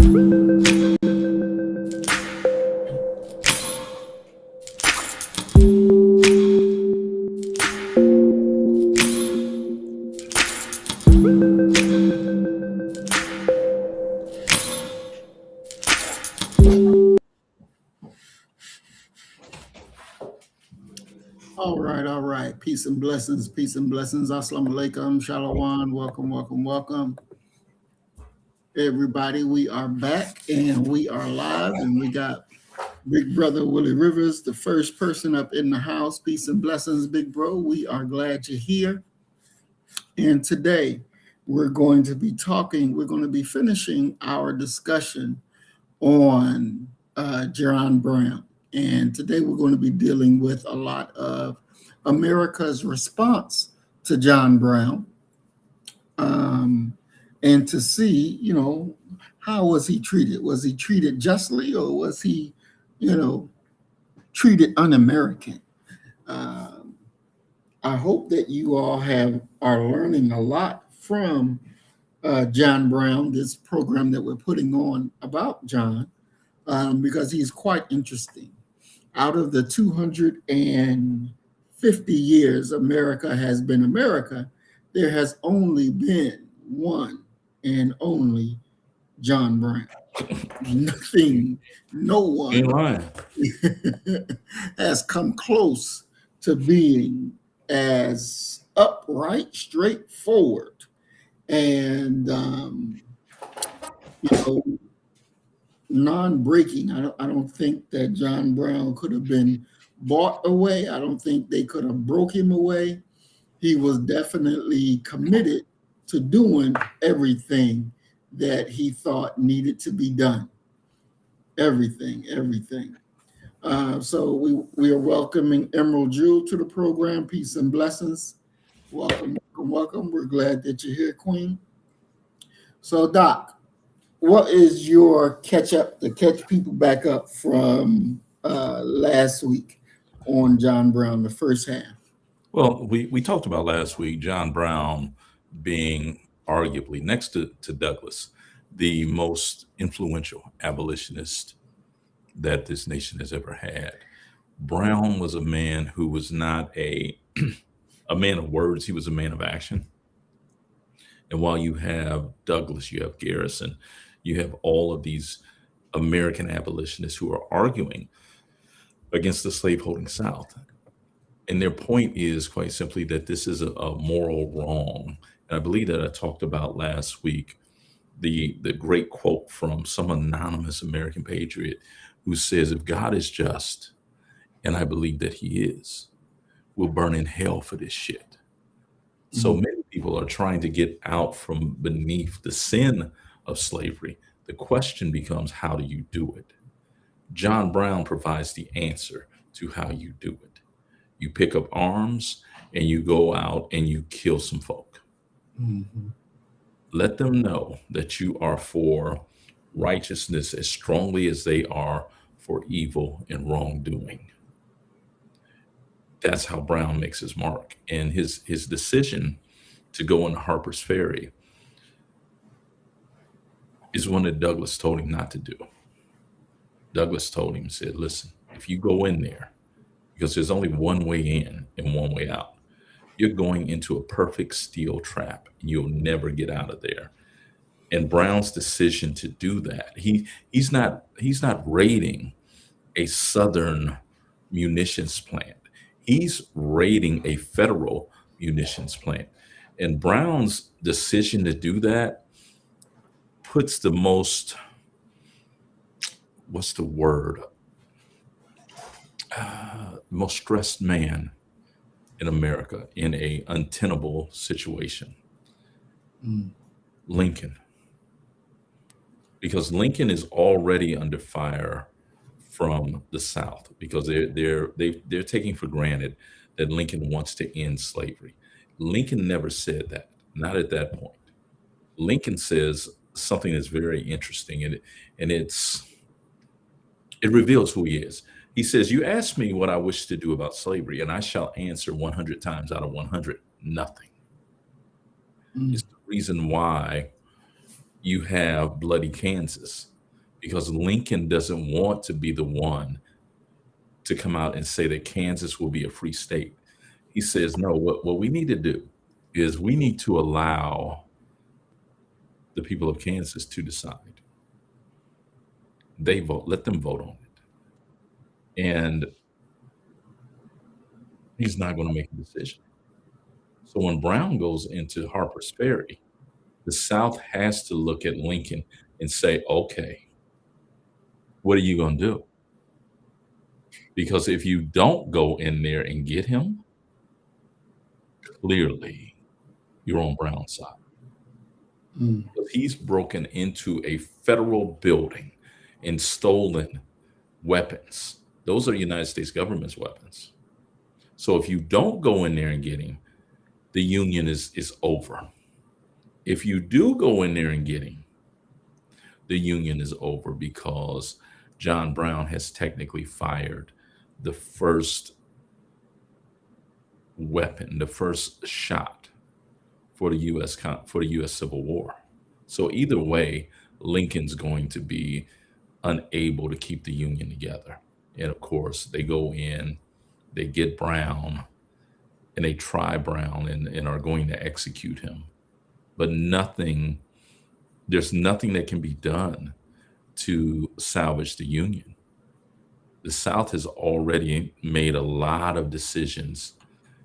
All right, all right. Peace and blessings, peace and blessings. Assalamu alaikum, shalom. Welcome, welcome, welcome. Everybody, we are back and we are live, and we got Big Brother Willie Rivers, the first person up in the house. Peace and blessings, Big Bro. We are glad you're here. And today we're going to be finishing our discussion on Jaron Brown. And today we're going to be dealing with a lot of America's response to John Brown, and to see, how was he treated? Was he treated justly, or was he, treated un-American? I hope that you all are learning a lot from John Brown, this program that we're putting on about John, because he's quite interesting. Out of the 250 years America has been America, there has only been one and only John Brown. No one has come close to being as upright, straightforward, and non-breaking. I don't think that John Brown could have been bought away. I don't think they could have broke him away. He was definitely committed to doing everything that he thought needed to be done. Everything. So we are welcoming Emerald Jewel to the program. Peace and blessings. Welcome. We're glad that you're here, Queen. So, Doc, what is your catch up to catch people back up from last week on John Brown, the first half? Well, we talked about last week John Brown being arguably, next to Douglas, the most influential abolitionist that this nation has ever had. Brown was a man who was not a man of words. He was a man of action. And while you have Douglas, you have Garrison, you have all of these American abolitionists who are arguing against the slaveholding South. And their point is quite simply that this is a moral wrong. And I believe that I talked about last week the great quote from some anonymous American patriot who says, if God is just, and I believe that he is, we'll burn in hell for this shit. So many people are trying to get out from beneath the sin of slavery. The question becomes, how do you do it? John Brown provides the answer to how you do it. You pick up arms and you go out and you kill some folk. Mm-hmm. Let them know that you are for righteousness as strongly as they are for evil and wrongdoing. That's how Brown makes his mark. And his decision to go on Harper's Ferry is one that Douglas told him not to do. Douglas told him, said, listen, if you go in there, because there's only one way in and one way out, you're going into a perfect steel trap and you'll never get out of there. And Brown's decision to do that, he's not raiding a Southern munitions plant. He's raiding a federal munitions plant. And Brown's decision to do that puts the most, what's the word? Most stressed man in America in a untenable situation. Lincoln. Because Lincoln is already under fire from the South, because they're taking for granted that Lincoln wants to end slavery. Lincoln never said that, not at that point. Lincoln says something that's very interesting, and it reveals who he is. He says, you ask me what I wish to do about slavery, and I shall answer 100 times out of 100, nothing. It's the reason why you have bloody Kansas. because Lincoln doesn't want to be the one to come out and say that Kansas will be a free state. He says, no, what we need to do is we need to allow the people of Kansas to decide. They vote, let them vote on it. And he's not going to make a decision. So when Brown goes into Harper's Ferry, the South has to look at Lincoln and say, okay, what are you going to do? Because if you don't go in there and get him, clearly you're on Brown's side. Mm. Because he's broken into a federal building and stolen weapons. Those are United States government's weapons. So if you don't go in there and get him, the Union is over. If you do go in there and get him, the Union is over because John Brown has technically fired the first weapon, the first shot for the U.S. Civil War. So either way, Lincoln's going to be unable to keep the Union together. And of course, they go in, they get Brown, and they try Brown and are going to execute him. But there's nothing that can be done to salvage the Union. The South has already made a lot of decisions.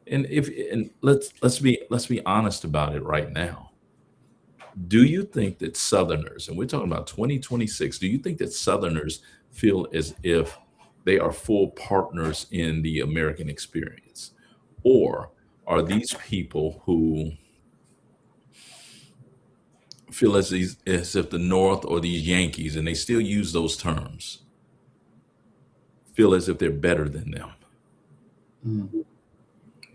And let's be honest about it right now. Do you think that Southerners, and we're talking about 2026, do you think that Southerners feel as if they are full partners in the American experience? Or are these people who feel as if the North or these Yankees, and they still use those terms, feel as if they're better than them? Mm.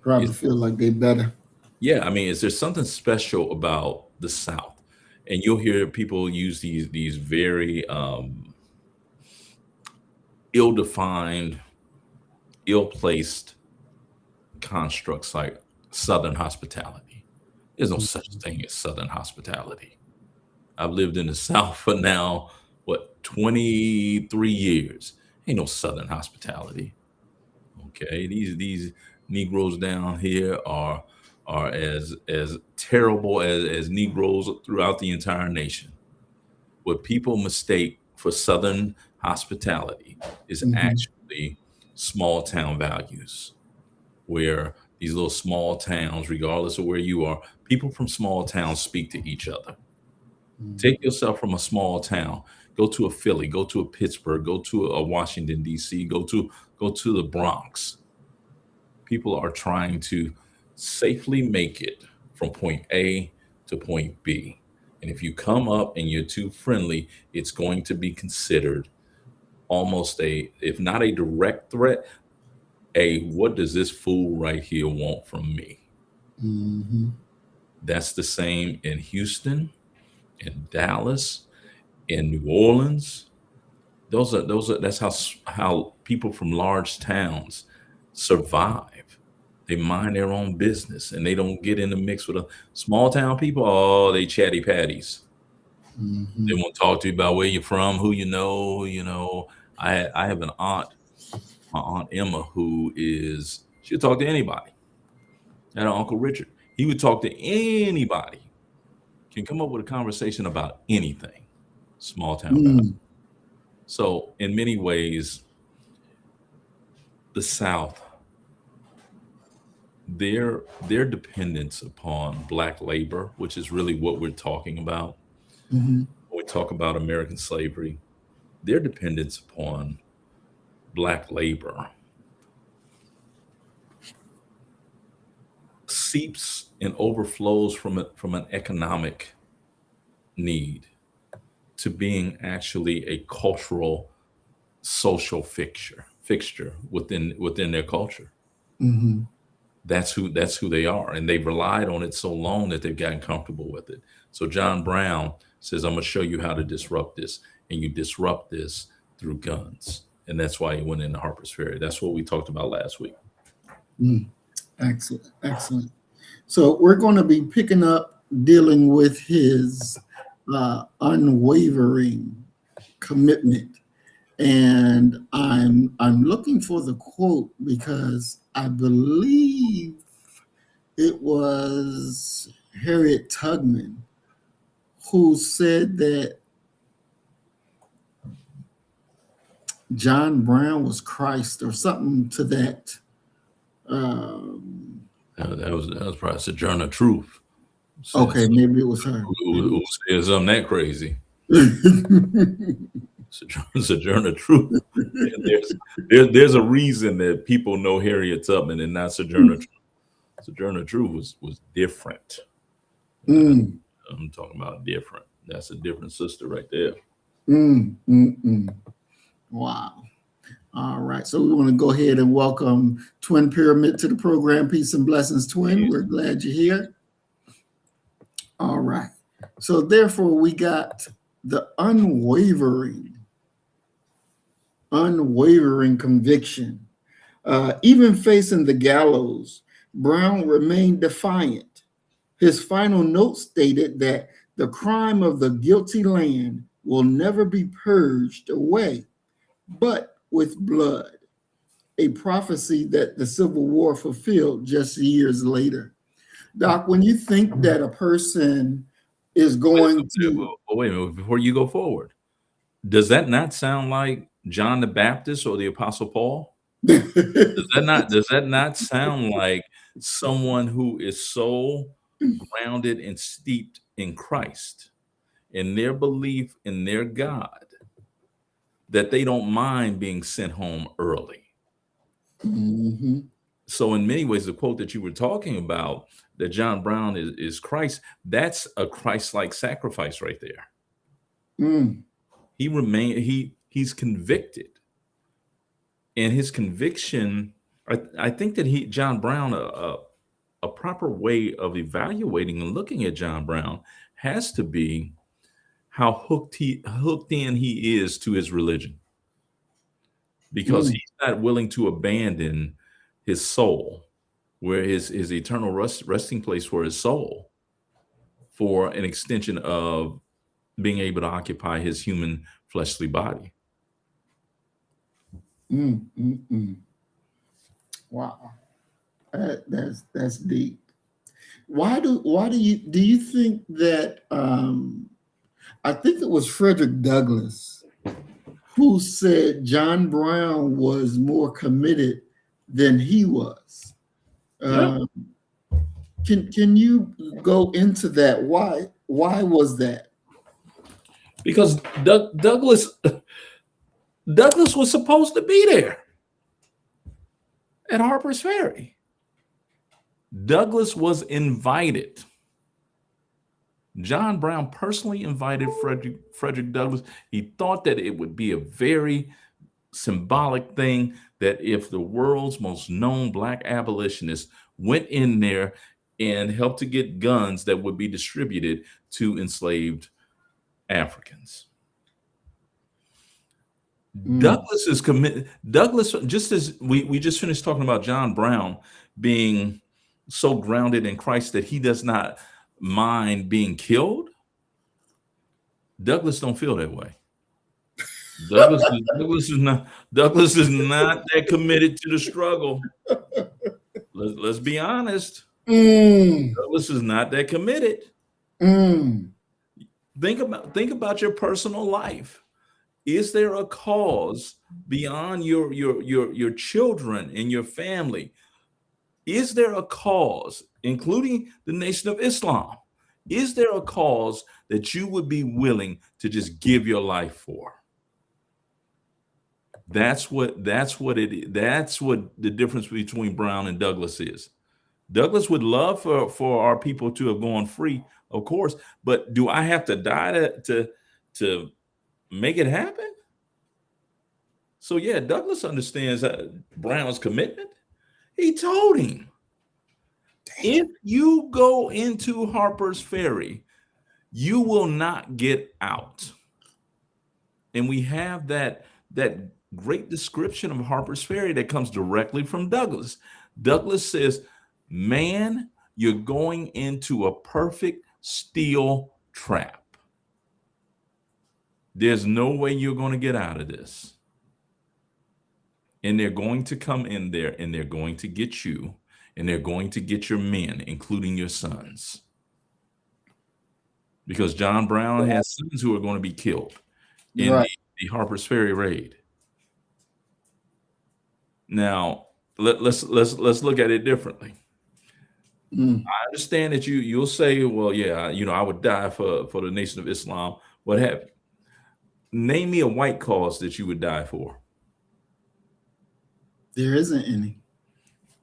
Probably Is, feel like they better. yeah, I mean, is there something special about the South? And you'll hear people use these very ill-defined, ill-placed constructs like Southern hospitality. There's no such thing as Southern hospitality. I've lived in the South for now, what, 23 years. Ain't no Southern hospitality. Okay, these Negroes down here are as terrible as Negroes throughout the entire nation. What people mistake for Southern hospitality is Mm-hmm. actually small town values, where these little small towns, regardless of where you are, people from small towns speak to each other. Take yourself from a small town, go to a Philly, go to a Pittsburgh, go to a Washington, D.C., go to the Bronx. People are trying to safely make it from point A to point B. And if you come up and you're too friendly, it's going to be considered almost if not a direct threat, what does this fool right here want from me? Mm-hmm. That's the same in Houston, in Dallas, in New Orleans. That's how people from large towns survive. They mind their own business and they don't get in the mix with a small town people. Oh, they chatty patties. They Mm-hmm. won't talk to you about where you're from, who you know. I have an aunt, my aunt Emma, she'll talk to anybody. And her Uncle Richard, he would talk to anybody. Can come up with a conversation about anything. Small town guy. Mm. So in many ways, the South, their dependence upon black labor, which is really what we're talking about Mm-hmm. when we talk about American slavery, their dependence upon black labor seeps and overflows from an economic need to being actually a cultural social fixture within their culture. Mm-hmm. That's who they are, and they've relied on it so long that they've gotten comfortable with it. So John Brown says, I'm going to show you how to disrupt this, and you disrupt this through guns. And that's why he went into Harper's Ferry. That's what we talked about last week. Mm. Excellent. Excellent. So we're going to be picking up dealing with his unwavering commitment. And I'm looking for the quote because I believe it was Harriet Tubman who said that John Brown was Christ or something to that. Um, That was probably Sojourner Truth. okay, Says maybe it was her. Maybe who it says something that crazy. was. Sojourner Truth. There's a reason that people know Harriet Tubman and not Sojourner Truth. Sojourner Truth was different. Uh, Mm, I'm talking about different. That's a different sister right there. mm. Wow. All right. So we want to go ahead and welcome Twin Pyramid to the program. Peace and blessings, Twin. We're glad you're here. All right. So therefore, we got the unwavering conviction. Even facing the gallows, Brown remained defiant. His final note stated that the crime of the guilty land will never be purged away, but with blood, a prophecy that the Civil War fulfilled just years later. Doc, when you think that a person is going to Wait a minute. Before you go forward, does that not sound like John the Baptist or the Apostle Paul? Does that not sound like someone who is so grounded and steeped in Christ, in their belief in their God, that they don't mind being sent home early? Mhm. So in many ways, the quote that you were talking about, that John Brown is Christ, that's a Christ-like sacrifice right there. Mm, He's convicted, and his conviction, I think that John Brown, a proper way of evaluating and looking at John Brown has to be how hooked in he is to his religion, because mm, he's not willing to abandon his soul, where his eternal resting place for his soul, for an extension of being able to occupy his human fleshly body. mm. Wow, that's deep. Why do you think that? I think it was Frederick Douglass who said John Brown was more committed than he was. Yeah, Um, can you go into that? Why was that? because Douglas was supposed to be there at Harper's Ferry. Douglas was invited. John Brown personally invited Frederick Douglass. He thought that it would be a very symbolic thing that if the world's most known Black abolitionists went in there and helped to get guns that would be distributed to enslaved Africans. Mm, Douglas is committed. Douglas, just as we just finished talking about John Brown being so grounded in Christ that he does not mind being killed, Douglas don't feel that way. Douglas is not that committed to the struggle. Let's be honest. mm, Douglas is not that committed. mm, Think about your personal life. Is there a cause beyond your children and your family? Is there a cause, including the Nation of Islam? Is there a cause that you would be willing to just give your life for? That's what the difference between Brown and Douglas is. Douglas would love for our people to have gone free, of course, but do I have to die to make it happen? So yeah, Douglas understands Brown's commitment. He told him, if you go into Harper's Ferry, you will not get out. And we have that great description of Harper's Ferry that comes directly from Douglas. Douglas says, "Man, you're going into a perfect steel trap." There's no way you're going to get out of this. And they're going to come in there and they're going to get you and they're going to get your men, including your sons. Because John Brown has sons who are going to be killed in Right. the Harper's Ferry raid. Now, let's look at it differently. Mm. I understand that you'll say, well, yeah, I would die for the Nation of Islam. What have you? Name me a white cause that you would die for, There isn't any.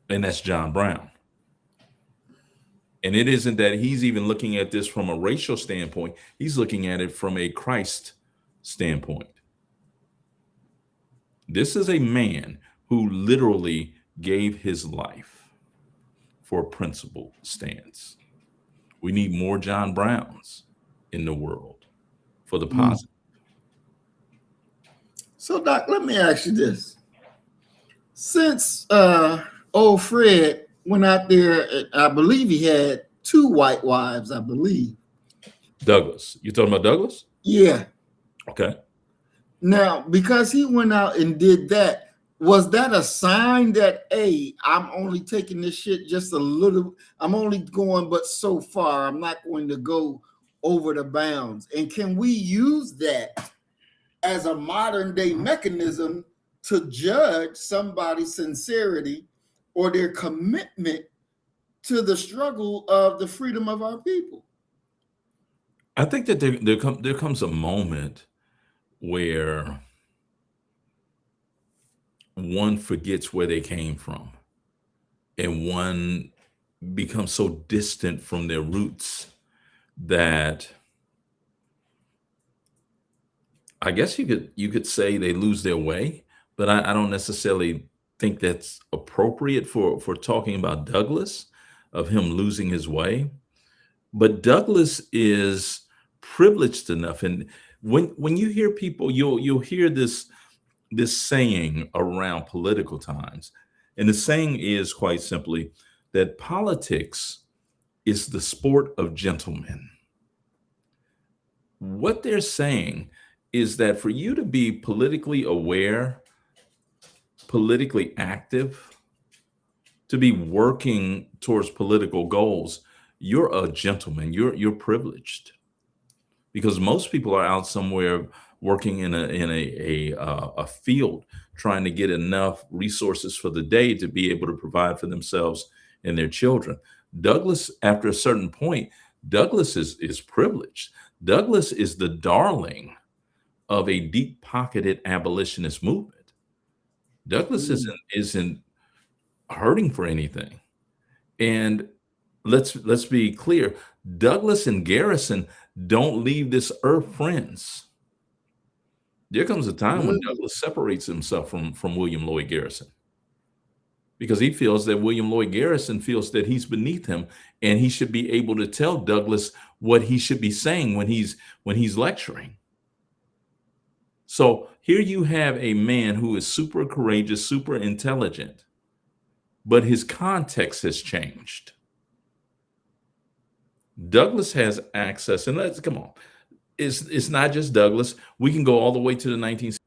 and that's John Brown. And it isn't that he's even looking at this from a racial standpoint. He's looking at it from a Christ standpoint. This is a man who literally gave his life for a principled stance. We need more John Browns in the world for the Mm. positive. So, Doc, let me ask you this. Since old Fred went out there, I believe he had 2 white wives, I believe. Douglas. You talking about Douglas? Yeah. Okay. Now, because he went out and did that, was that a sign that, hey, I'm only taking this shit just a little, I'm only going but so far. I'm not going to go over the bounds. And can we use that as a modern day mechanism to judge somebody's sincerity or their commitment to the struggle of the freedom of our people? I think that there comes a moment where one forgets where they came from and one becomes so distant from their roots that I guess you could say they lose their way, but I don't necessarily think that's appropriate for talking about Douglas, of him losing his way. But Douglas is privileged enough, and when you hear people, you'll hear this saying around political times, and the saying is quite simply that politics is the sport of gentlemen. What they're saying is that for you to be politically aware, politically active, to be working towards political goals, you're a gentleman. You're privileged because most people are out somewhere working in a field trying to get enough resources for the day to be able to provide for themselves and their children. Douglas, after a certain point, Douglas is privileged. Douglas is the darling of a deep pocketed abolitionist movement. Douglas isn't hurting for anything. And let's be clear, Douglas and Garrison don't leave this earth friends. There comes a time when Douglas separates himself from William Lloyd Garrison because he feels that William Lloyd Garrison feels that he's beneath him and he should be able to tell Douglas what he should be saying when he's lecturing. So here you have a man who is super courageous, super intelligent, but his context has changed. Douglas has access, and let's come on. It's not just Douglas. We can go all the way to the 1960s,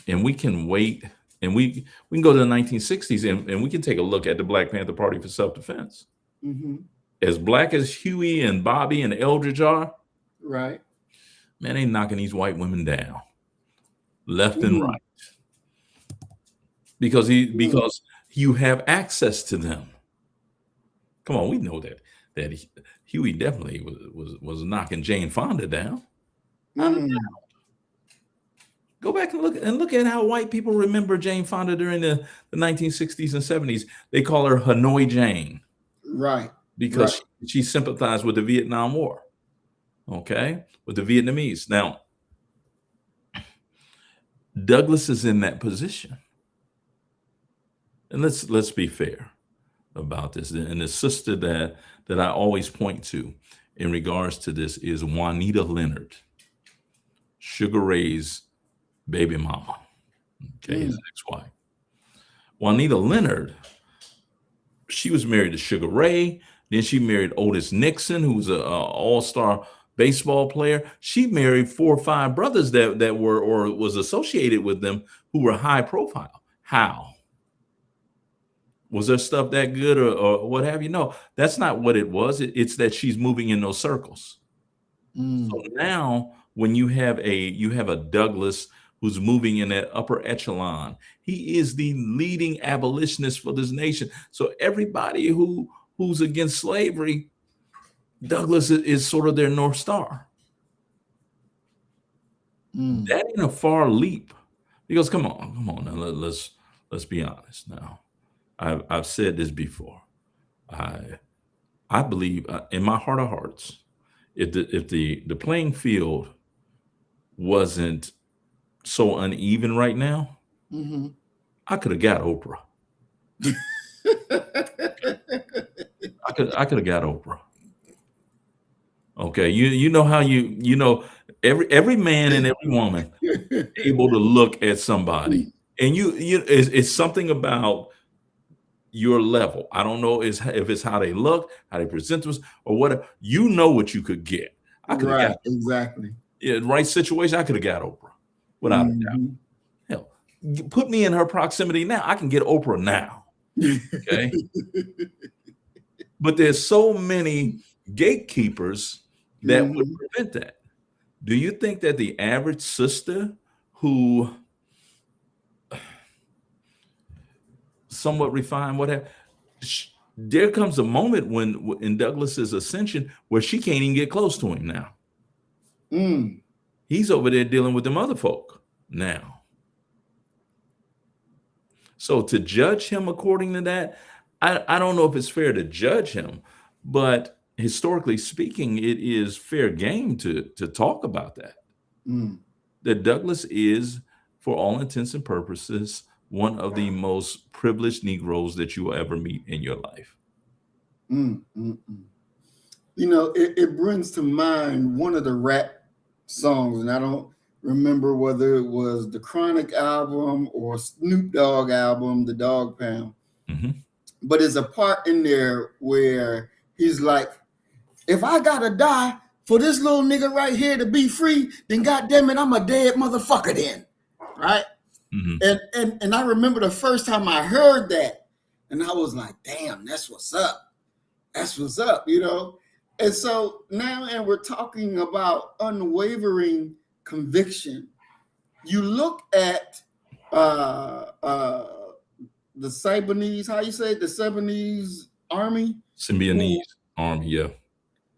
and we can wait, and we can go to the 1960s, and we can take a look at the Black Panther Party for self-defense. Mm-hmm. As black as Huey and Bobby and Eldridge are, Right. man, they knocking these white women down left and right because you have access to them. Come on, we know that Huey definitely was knocking Jane Fonda down. Go back and look at how white people remember Jane Fonda during the 1960s and 70s. They call her Hanoi Jane. Right. Because she sympathized with the Vietnam War, okay, with the Vietnamese. Now, Douglas is in that position, and let's be fair about this. And the sister that I always point to in regards to this is Juanita Leonard, Sugar Ray's baby mama, okay, his ex-wife. Juanita Leonard, She was married to Sugar Ray. Then she married Otis Nixon, who was a all-star baseball player. She married 4 or 5 brothers that were or was associated with them who were high profile. How? Was her stuff that good or what have you? No, that's not what it was. It's that she's moving in those circles. So Mm, now when you have a Douglas who's moving in that upper echelon, he is the leading abolitionist for this nation. So everybody who's against slavery, Douglas is sort of their North Star. mm, That ain't a far leap. Because come on now, let's be honest now. I've said this before. I I believe in my heart of hearts, if the playing field wasn't so uneven right now, mhm. I could have got Oprah. I could have got Oprah. Okay, you know how every man and every woman able to look at somebody, and it's something about your level. I don't know if it's how they look, how they present themselves, or whatever. You know what you could get. I could have got Right, exactly. right situation. I could have got Oprah without a doubt. Mhm. Hell, put me in her proximity now. I can get Oprah now. Okay, but there's so many gatekeepers that would Mhm. prevent that. Do you think that the average sister who somewhat refined, whatever, there comes a moment when in Douglas's ascension where she can't even get close to him now. Mm, He's over there dealing with them other folk now. So to judge him according to that, I don't know if it's fair to judge him, but historically speaking, it is fair game to talk about that. mm, That Douglas is, for all intents and purposes, one of the most privileged Negroes that you will ever meet in your life. mm. You know, it brings to mind one of the rap songs, and I don't remember whether it was the Chronic album or Snoop Dogg album, The Dog Pound. Hmm. But there's a part in there where he's like, if I gotta die for this little nigga right here to be free, then goddamn it, I'm a dead motherfucker then. Right? Hmm. And I remember the first time I heard that, and I was like, damn, that's what's up. That's what's up, you know? And so now, and we're talking about unwavering conviction. You look at the Symbionese, how you say it, the Symbionese army, who Symbionese army, yeah.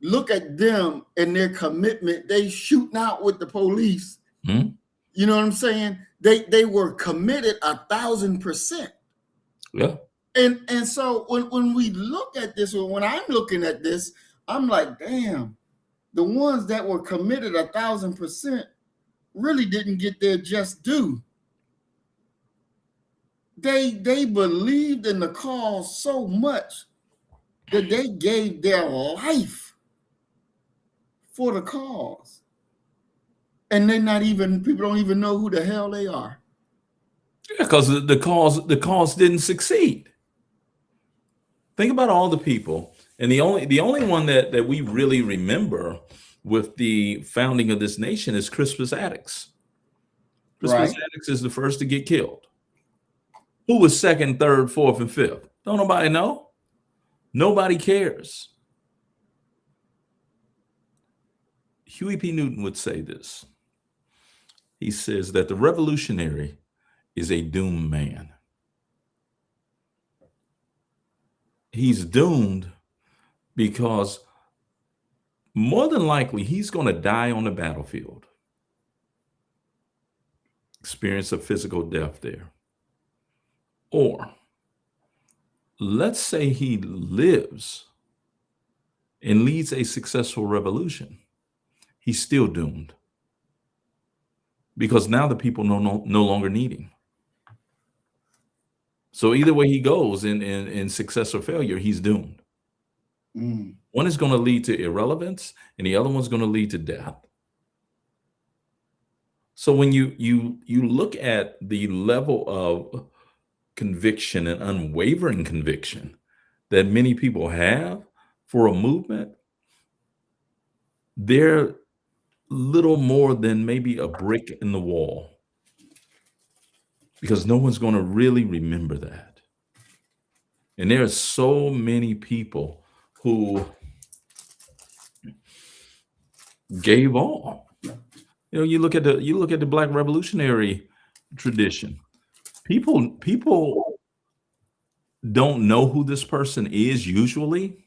look at them and their commitment. They shooting out with the police. Hmm. You know what I'm saying? They were committed 1,000%. Yeah. And so when we look at this, or when I'm looking at this, I'm like, damn, the ones that were committed 1,000% really didn't get their just due. They believed in the cause so much that they gave their life for the cause. And they're not even, people don't even know who the hell they are. Yeah, because the cause didn't succeed. Think about all the people, and the only one that we really remember with the founding of this nation is Crispus Attucks. Crispus Right? Attucks is the first to get killed. Who was second, third, fourth, and fifth? Don't nobody know. Nobody cares. Huey P. Newton would say this. He says that the revolutionary is a doomed man. He's doomed because more than likely he's going to die on the battlefield, experience a physical death there. Or let's say he lives and leads a successful revolution. He's still doomed because now the people no longer need him. So either way he goes in success or failure, he's doomed. Mm, One is going to lead to irrelevance, and the other one's going to lead to death. So when you look at the level of conviction and unwavering conviction that many people have for a movement, they're little more than maybe a brick in the wall because no one's going to really remember that. And there are so many people who gave all. You look at the Black Revolutionary tradition. People don't know who this person is usually,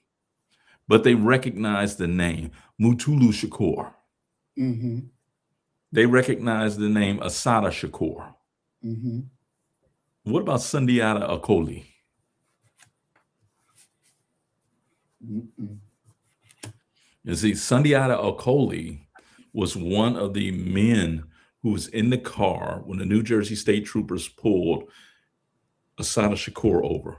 but they recognize the name Mutulu Shakur. Mm-hmm. They recognize the name Asada Shakur. Mm-hmm. What about Sundiata Acoli? Mm-mm. You see, Sundiata Acoli was one of the men who was in the car when the New Jersey State Troopers pulled Asada Shakur over.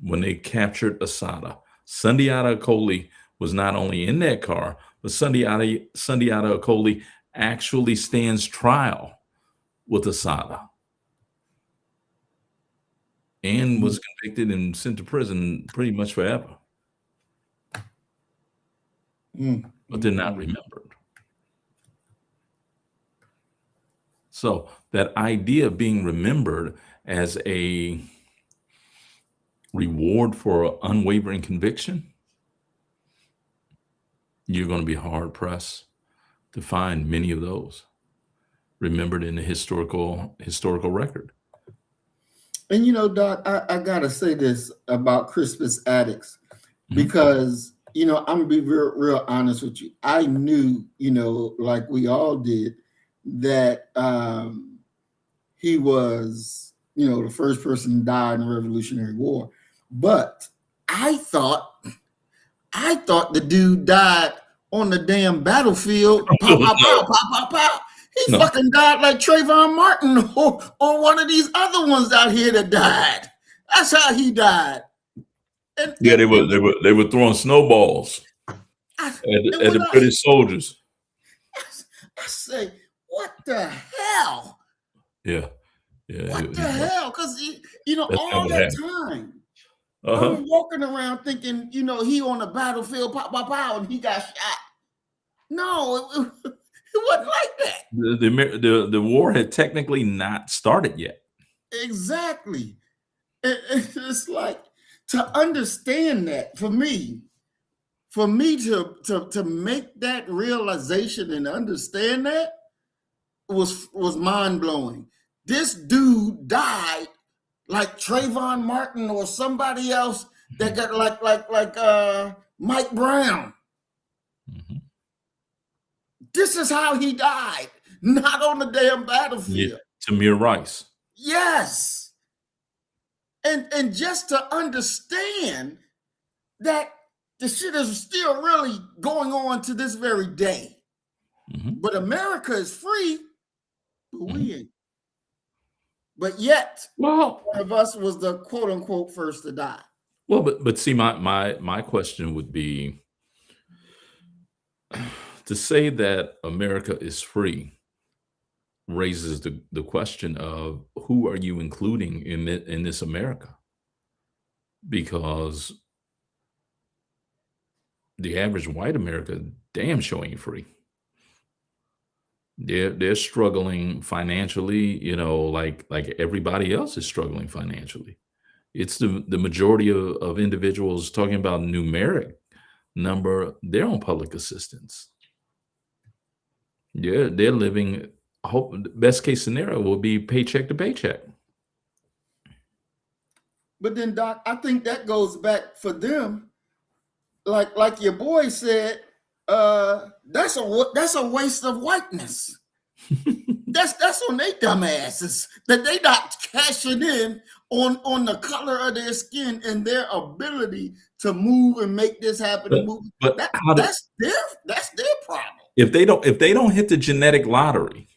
When they captured Asada, Sundiata Acoli was not only in that car, but Sundiata Acoli actually stands trial with Asada and was convicted and sent to prison pretty much forever. Mm-mm. But they're not remembered. So that idea of being remembered as a reward for unwavering conviction, you're going to be hard pressed to find many of those remembered in the historical record. And Doc, I gotta say this about Crispus Attucks Mhm. because I'm gonna be real honest with you. I knew, like we all did, that he was, the first person to die in the Revolutionary War. But I thought the dude died on the damn battlefield. Pow, pow, pow, No, pow, pow, pow. He no. fucking died like Trayvon Martin or one of these other ones out here that died. That's how he died. And Yeah, and and, they were throwing snowballs I, and at when the British soldiers. I say, what the hell? Yeah, yeah, What the hell? Because that's not all what that happened. time Uh-huh. I'm walking around thinking, he on the battlefield, pow, pow, pow, and he got shot. No, it wasn't like that. The war had technically not started yet. Exactly. It's like to understand that for me to make that realization and understand that was mind blowing. This dude died like Trayvon Martin or somebody else that got like Mike Brown. Mhm. This is how he died, not on the damn Yeah, battlefield. Tamir Rice. Yes. And just to understand that the shit is still really going on to this very day. Mhm, But America is free, but mhm. we ain't. But yet, Well, one of us was the quote unquote first to die. but see, my question would be to say that America is free raises the question of who are you including in this America? Because the average white America damn sure ain't free. They're struggling financially, like everybody else is struggling financially. It's the majority of individuals talking about numeric number, they're on public assistance. They're living hope best case scenario will be paycheck to paycheck. But then, Doc, I think that goes back for them, like your boy said, that's a waste of whiteness. That's on they dumb asses that they not cashing in on the color of their skin and their ability to move and make this happen But and move. but That how do that's their problem. if they don't hit the genetic lottery,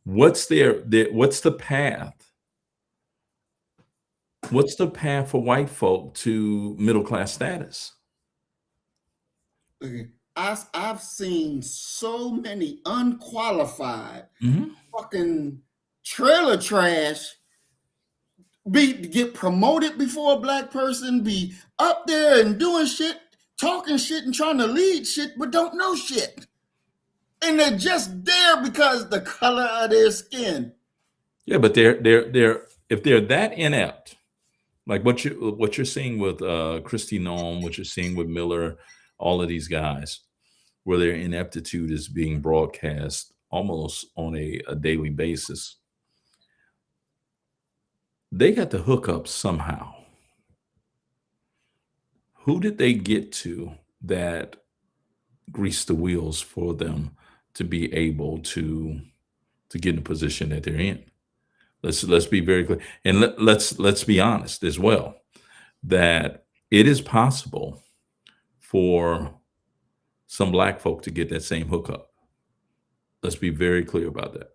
what's what's the path? What's the path for white folk to middle class status? Okay. I've seen so many unqualified Mhm. fucking trailer trash get promoted before a black person, be up there and doing shit, talking shit and trying to lead shit, but don't know shit. And they're just there because the color of their skin. Yeah, but they're if they're that inept, like what you're seeing with Christy Nome, what you're seeing with Miller, all of these guys, where their ineptitude is being broadcast almost on a daily basis, they got the hookup somehow. Who did they get to that greased the wheels for them to be able to get in the position that they're in? Let's be very clear, and let's be honest as well, that it is possible for some black folk to get that same hookup. Let's be very clear about that.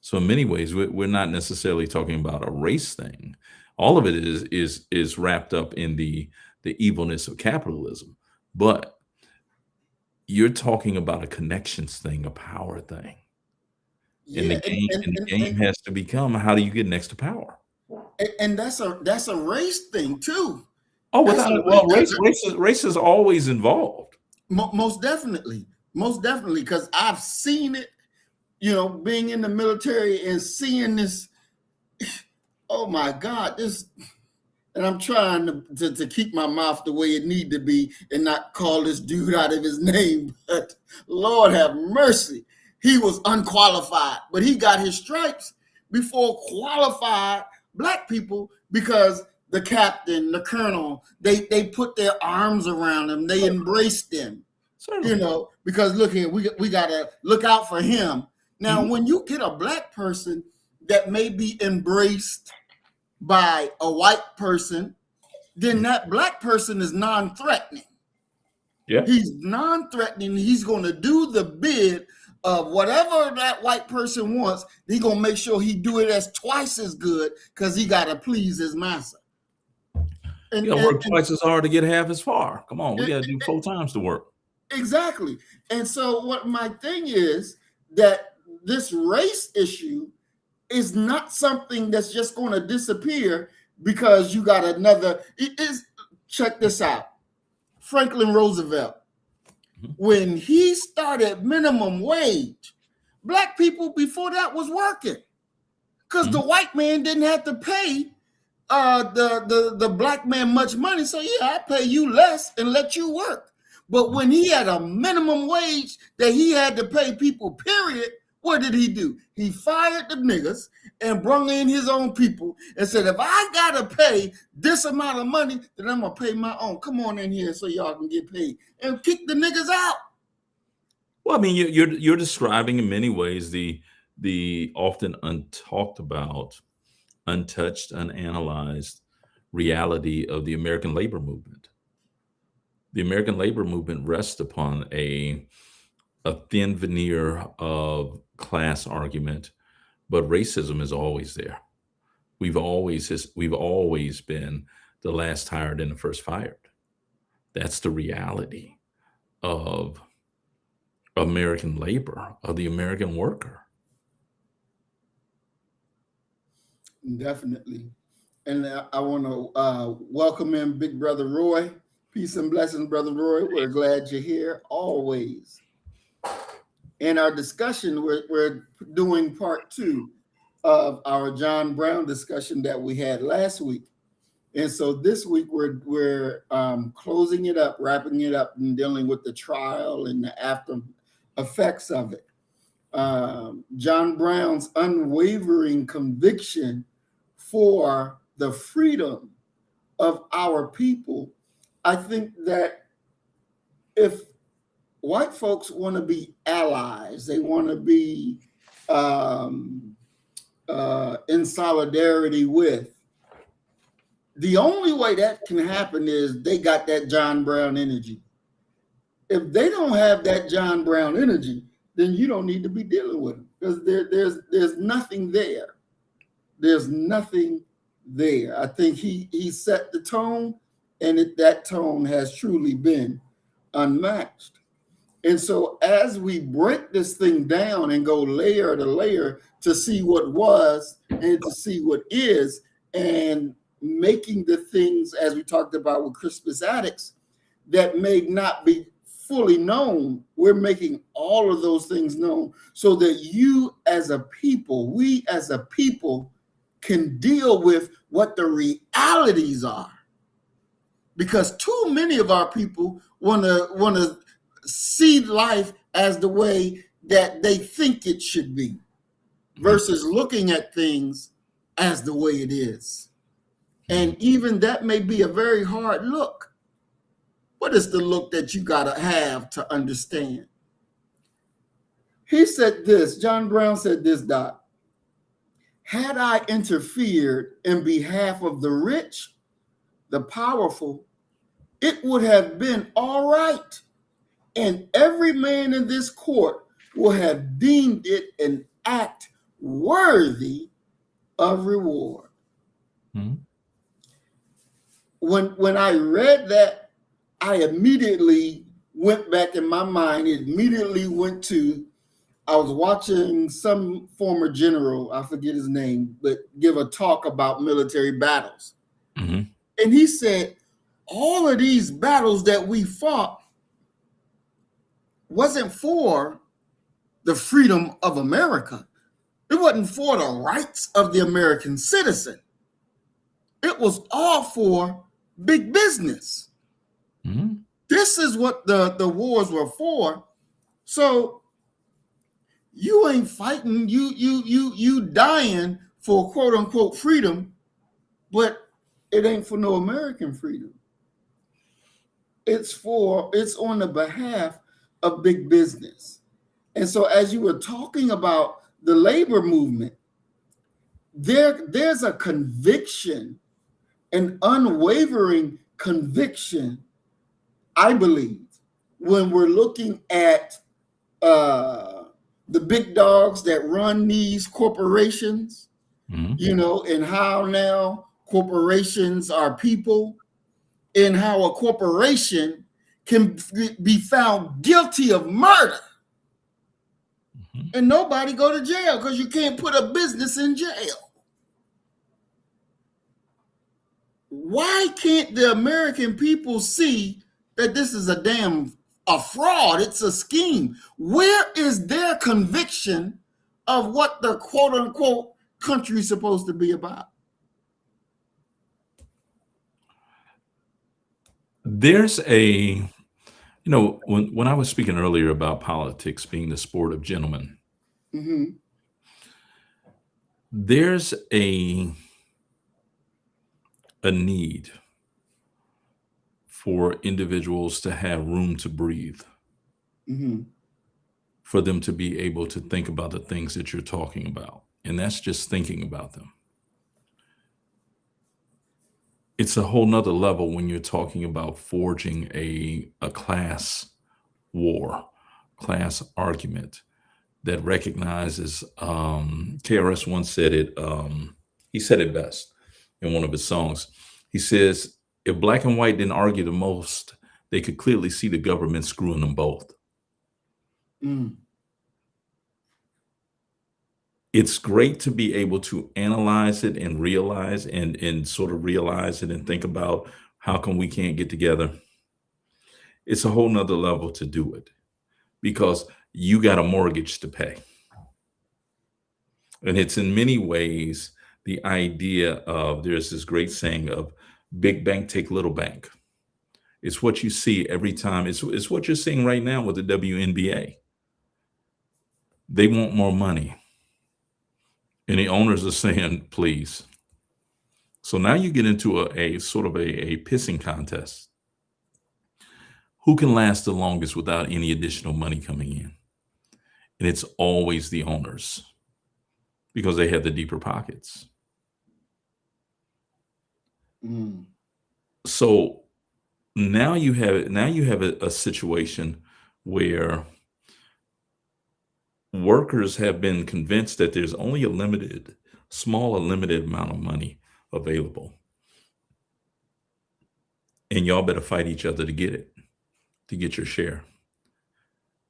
So in many ways, we're not necessarily talking about a race thing. All of it is wrapped up in the evilness of capitalism, but you're talking about a connections thing, a power thing, and Yeah, the game has to become, how do you get next to power? and that's a race thing too. Oh, That's without a it, well, race is always involved. most definitely, because I've seen it. You know, being in the military and seeing this. Oh my God, this. And I'm trying to keep my mouth the way it need to be and not call this dude out of his name. But Lord have mercy, he was unqualified, but he got his stripes before qualified black people because the captain, the colonel, they put their arms around him, they embraced him. You Certainly. know, because look here, we gotta look out for him. Now, Mhm. when you get a black person that may be embraced by a white person, then that black person is non-threatening. Yeah. He's non-threatening. He's going to do the bid of whatever that white person wants. He's going to make sure he do it as twice as good because he got to please his master. You And, gotta and, work and twice as hard to get half as far. Come on, we it, gotta do it, 4 times the work. exactly. And so what my thing is that this race issue is not something that's just going to disappear because you got another. It is. Check this out. Franklin Roosevelt, Mhm. when he started minimum wage, black people before that was working because the Mhm. white man didn't have to pay the black man much money. So yeah, I pay you less and let you work. But when he had a minimum wage that he had to pay people, period, what did he do? He fired the niggas and brought in his own people and said, if I gotta pay this amount of money, then I'm gonna pay my own. Come on in here so y'all can get paid. And kick the niggas out. Well, I mean, you're describing in many ways the often untalked about, untouched, unanalyzed reality of the American labor movement. The American labor movement rests upon a thin veneer of class argument, but racism is always there. We've always been the last hired and the first fired. That's the reality of American labor, of the American worker. Definitely. And I want to welcome in Big Brother Roy. Peace and blessings, Brother Roy. We're glad you're here always. In our discussion, we're doing part two of our John Brown discussion that we had last week. And so this week we're closing it up, wrapping it up, and dealing with the trial and the after effects of it. John Brown's unwavering conviction for the freedom of our people. I think that if white folks want to be allies, they want to be um, in solidarity with, the only way that can happen is they got that John Brown energy. If they don't have that John Brown energy, then you don't need to be dealing with them because there's nothing there. There's nothing there. I think he set the tone, and that tone has truly been unmatched. And so as we break this thing down and go layer to layer to see what was and to see what is, and making the things, as we talked about with Crispus Attucks, that may not be fully known. We're making all of those things known so that you as a people, we as a people, can deal with what the realities are. Because too many of our people want to see life as the way that they think it should be versus looking at things as the way it is. And even that may be a very hard look. What is the look that you got to have to understand? He said this, John Brown said this, Doc. Had I interfered in behalf of the rich, the powerful, it would have been all right. And every man in this court will have deemed it an act worthy of reward. Mm-hmm. When I read that, I immediately went back in my mind. It immediately went to, I was watching some former general, I forget his name, but give a talk about military battles. Mm-hmm. And he said, all of these battles that we fought wasn't for the freedom of America. It wasn't for the rights of the American citizen. It was all for big business. Mm-hmm. This is what the wars were for. So you ain't fighting, you dying for quote unquote freedom, but it ain't for no American freedom. It's on the behalf of big business. And so as you were talking about the labor movement, there's a conviction, an unwavering conviction, I believe, when we're looking at the big dogs that run these corporations, Mm-hmm. and how now corporations are people, and how a corporation can be found guilty of murder and nobody go to jail because you can't put a business in jail. Why can't the American people see that this is a fraud? It's a scheme. Where is their conviction of what the quote unquote country is supposed to be about? There's when I was speaking earlier about politics being the sport of gentlemen, Mm-hmm. there's a need for individuals to have room to breathe, Mm-hmm. for them to be able to think about the things that you're talking about. And that's just thinking about them. It's a whole nother level when you're talking about forging a class war, class argument that recognizes, KRS once said it, he said it best in one of his songs. He says, if black and white didn't argue the most, they could clearly see the government screwing them both. Mm. It's great to be able to analyze it and realize and sort of realize it and think about how come we can't get together. It's a whole nother level to do it because you got a mortgage to pay. And it's in many ways the idea of, there's this great saying of big bank take little bank. It's what you see every time. It's what you're seeing right now with the WNBA. They want more money. And the owners are saying, please. So now you get into a sort of a pissing contest. Who can last the longest without any additional money coming in? And it's always the owners because they have the deeper pockets. Mm. So now you have a situation where workers have been convinced that there's only a limited amount of money available. And y'all better fight each other to get it, to get your share.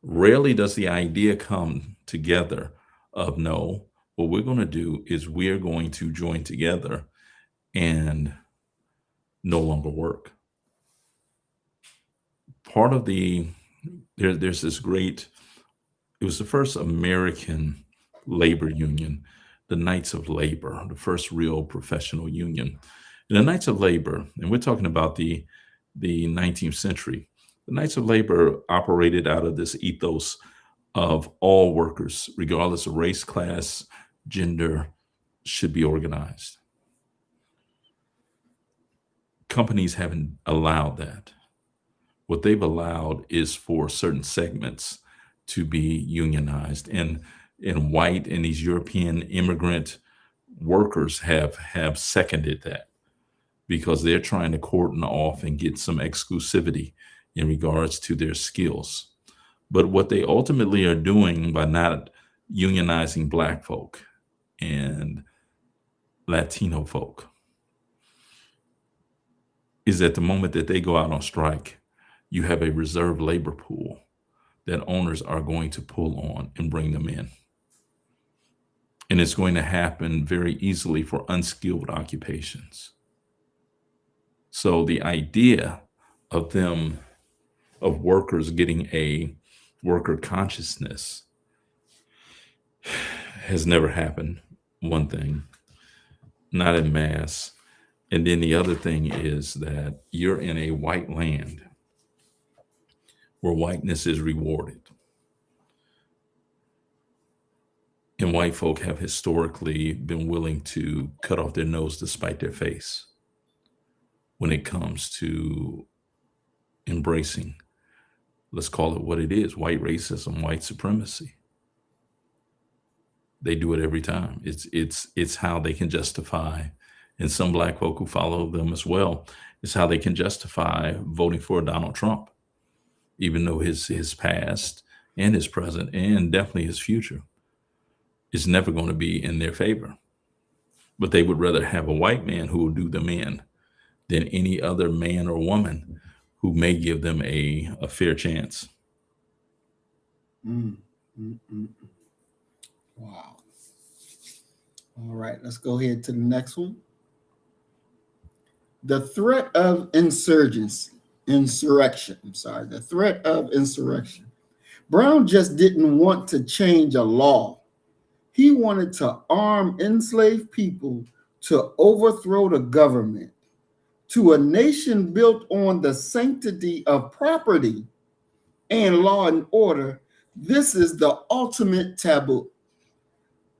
Rarely does the idea come together of, no, what we're going to do is we're going to join together and no longer work. Part of there's this great, it was the first American labor union, the Knights of Labor, the first real professional union. And the Knights of Labor, and we're talking about the 19th century, the Knights of Labor operated out of this ethos of all workers, regardless of race, class, gender, should be organized. Companies haven't allowed that. What they've allowed is for certain segments to be unionized, and white and these European immigrant workers have seconded that because they're trying to cordon off and get some exclusivity in regards to their skills. But what they ultimately are doing by not unionizing black folk and Latino folk is at the moment that they go out on strike, you have a reserve labor pool that owners are going to pull on and bring them in. And it's going to happen very easily for unskilled occupations. So the idea of them, of workers getting a worker consciousness has never happened. One thing, not in mass. And then the other thing is that you're in a white land where whiteness is rewarded. And white folk have historically been willing to cut off their nose to spite their face when it comes to embracing, let's call it what it is, white racism, white supremacy. They do it every time. It's how they can justify, and some black folk who follow them as well, it's how they can justify voting for Donald Trump, even though his past and his present and definitely his future is never going to be in their favor. But they would rather have a white man who will do them in than any other man or woman who may give them a fair chance. Mm, mm, mm. Wow. All right, let's go ahead to the next one. The threat of insurrection. I'm sorry, the threat of insurrection. Brown just didn't want to change a law. He wanted to arm enslaved people to overthrow the government. To a nation built on the sanctity of property and law and order, this is the ultimate taboo.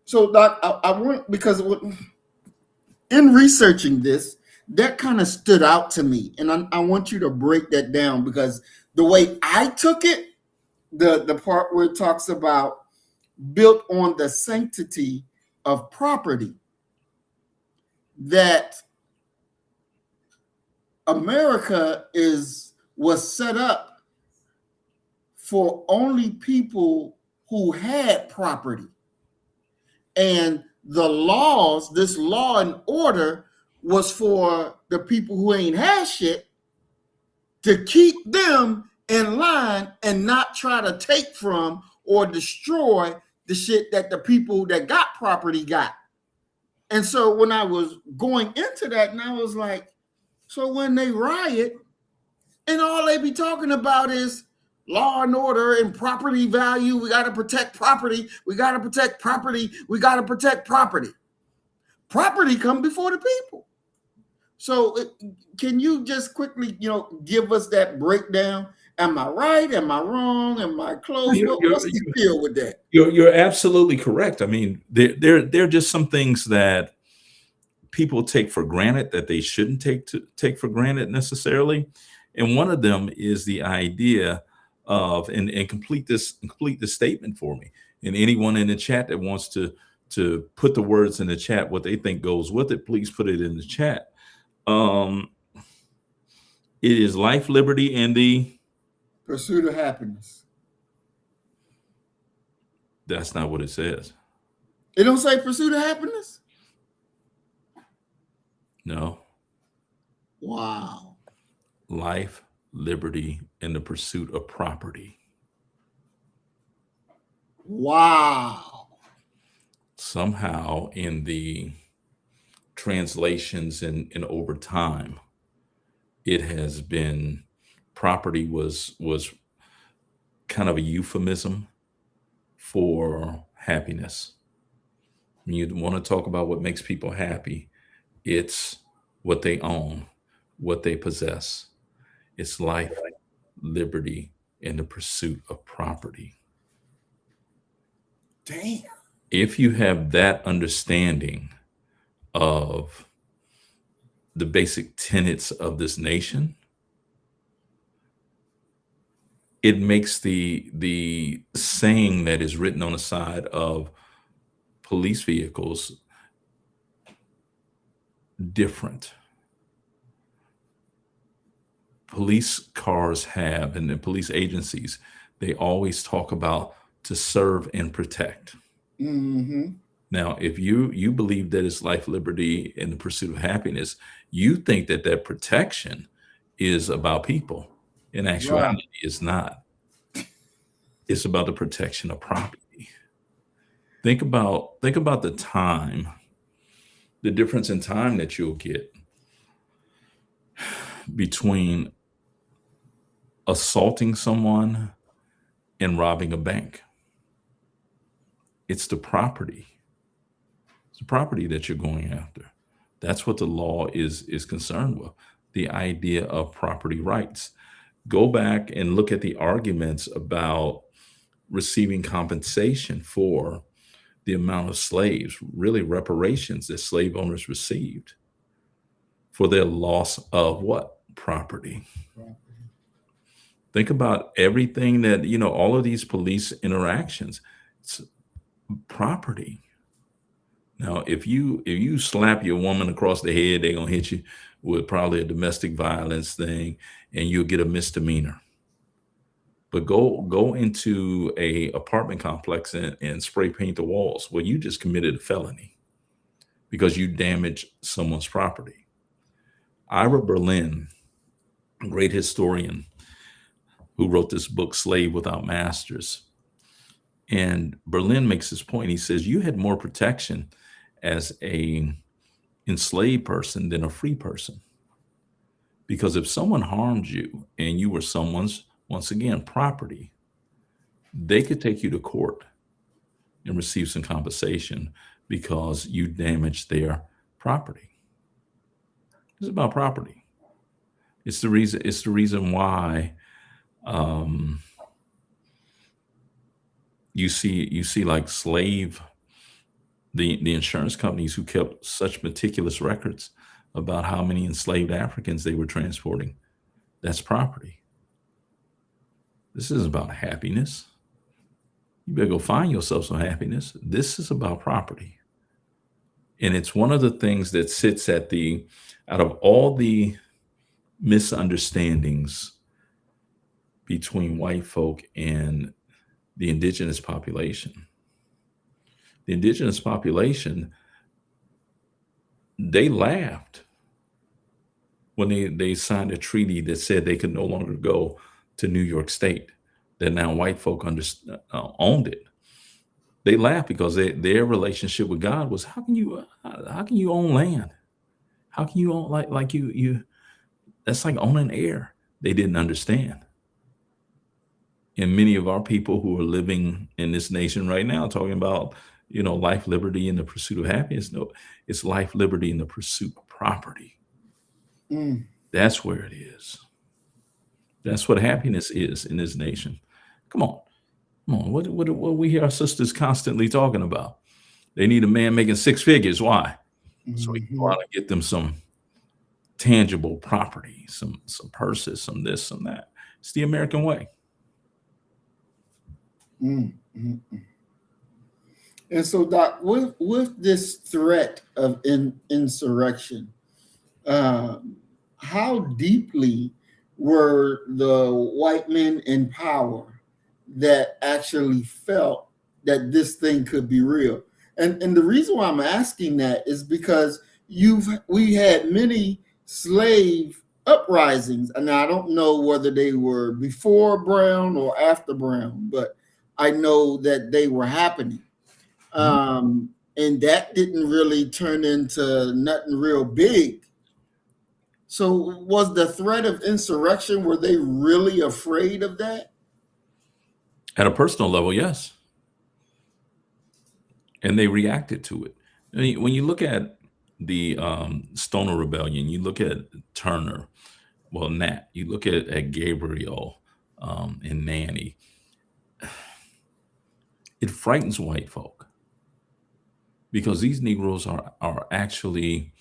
So, Doc, I want, because in researching this, that kind of stood out to me. And I want you to break that down, because the way I took it, the part where it talks about built on the sanctity of property, that America was set up for only people who had property. And the laws, this law and order, was for the people who ain't had shit, to keep them in line and not try to take from or destroy the shit that the people that got property got. And so when I was going into that, and I was like, so when they riot, and all they be talking about is law and order and property value, we got to protect property, we got to protect property, we got to protect property. Property come before the people. So can you just quickly, give us that breakdown? Am I right? Am I wrong? Am I close? What's the deal with that? You're absolutely correct. I mean, there are just some things that people take for granted that they shouldn't take for granted necessarily. And one of them is the idea of, and complete this statement for me. And anyone in the chat that wants to put the words in the chat, what they think goes with it, please put it in the chat. It is life, liberty, and the pursuit of happiness. That's not what it says. It don't say pursuit of happiness? No. Wow. Life, liberty, and the pursuit of property. Wow. Somehow in the translations and over time, it has been property was kind of a euphemism for happiness. When you want to talk about what makes people happy, it's what they own, what they possess. It's life, liberty, and the pursuit of property. Damn. If you have that understanding of the basic tenets of this nation, it makes the saying that is written on the side of police vehicles different. Police cars have, and the police agencies, they always talk about to serve and protect. Mm-hmm. Now, if you believe that it's life, liberty, and the pursuit of happiness, you think that that protection is about people. In Right. actuality, it's not. It's about the protection of property. Think about the time, the difference in time that you'll get between assaulting someone and robbing a bank. It's the property. It's the property that you're going after. That's what the law is concerned with. The idea of property rights. Go back and look at the arguments about receiving compensation for the amount of slaves, really reparations that slave owners received for their loss of what? Property. Think about everything that, all of these police interactions. It's property. Now, if you slap your woman across the head, they're gonna hit you with probably a domestic violence thing, and you'll get a misdemeanor. But go into a apartment complex and spray paint the walls. Well, you just committed a felony because you damaged someone's property. Ira Berlin, a great historian who wrote this book, Slave Without Masters. And Berlin makes this point. He says you had more protection as a enslaved person than a free person. Because if someone harmed you and you were someone's, once again, property, they could take you to court and receive some compensation because you damaged their property. It's about property. It's the reason why um, you see like the insurance companies who kept such meticulous records about how many enslaved Africans they were transporting. That's property. This isn't about happiness. You better go find yourself some happiness. This is about property. And it's one of the things that sits out of all the misunderstandings between white folk and the indigenous population. The indigenous population, they laughed when they signed a treaty that said they could no longer go to New York State, that now white folk owned it. They laughed because their relationship with God was how can you own land? How can you own like you that's like owning air. They didn't understand. And many of our people who are living in this nation right now talking about, life, liberty, and the pursuit of happiness. No, it's life, liberty, and the pursuit of property. Mm. That's where it is. That's what happiness is in this nation. Come on. Come on. What we hear our sisters constantly talking about? They need a man making six figures. Why? So we can go Mm-hmm. out and get them some tangible property, some purses, some this, some that. It's the American way. Mm-hmm. And so, Doc, with this threat of insurrection, um, how deeply were the white men in power that actually felt that this thing could be real? And the reason why I'm asking that is because we had many slave uprisings, and I don't know whether they were before Brown or after Brown, but I know that they were happening. Mhm. Um, and that didn't really turn into nothing real big. So was the threat of insurrection, were they really afraid of that? At a personal level, yes, and they reacted to it. I mean, when you look at the Stoner Rebellion, you look at Turner, well, Nat, you look at Gabriel and Nanny, it frightens white folk because these Negroes are actually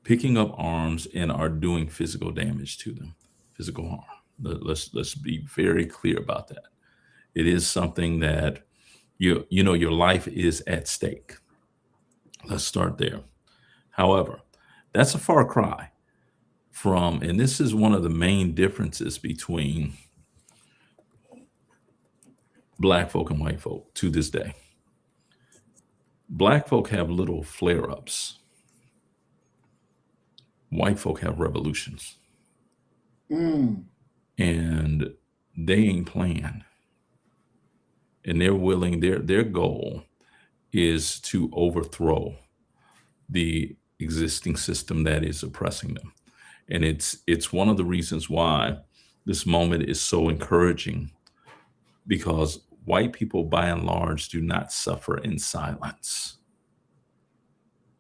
picking up arms and are doing physical damage to them, physical harm. Let's be very clear about that. It is something that your life is at stake. Let's start there. However, that's a far cry from, and this is one of the main differences between black folk and white folk to this day. Black folk have little flare ups, white folk have revolutions, Mm, and they ain't playing. And they're willing, their goal is to overthrow the existing system that is oppressing them. And it's one of the reasons why this moment is so encouraging because white people by and large do not suffer in silence.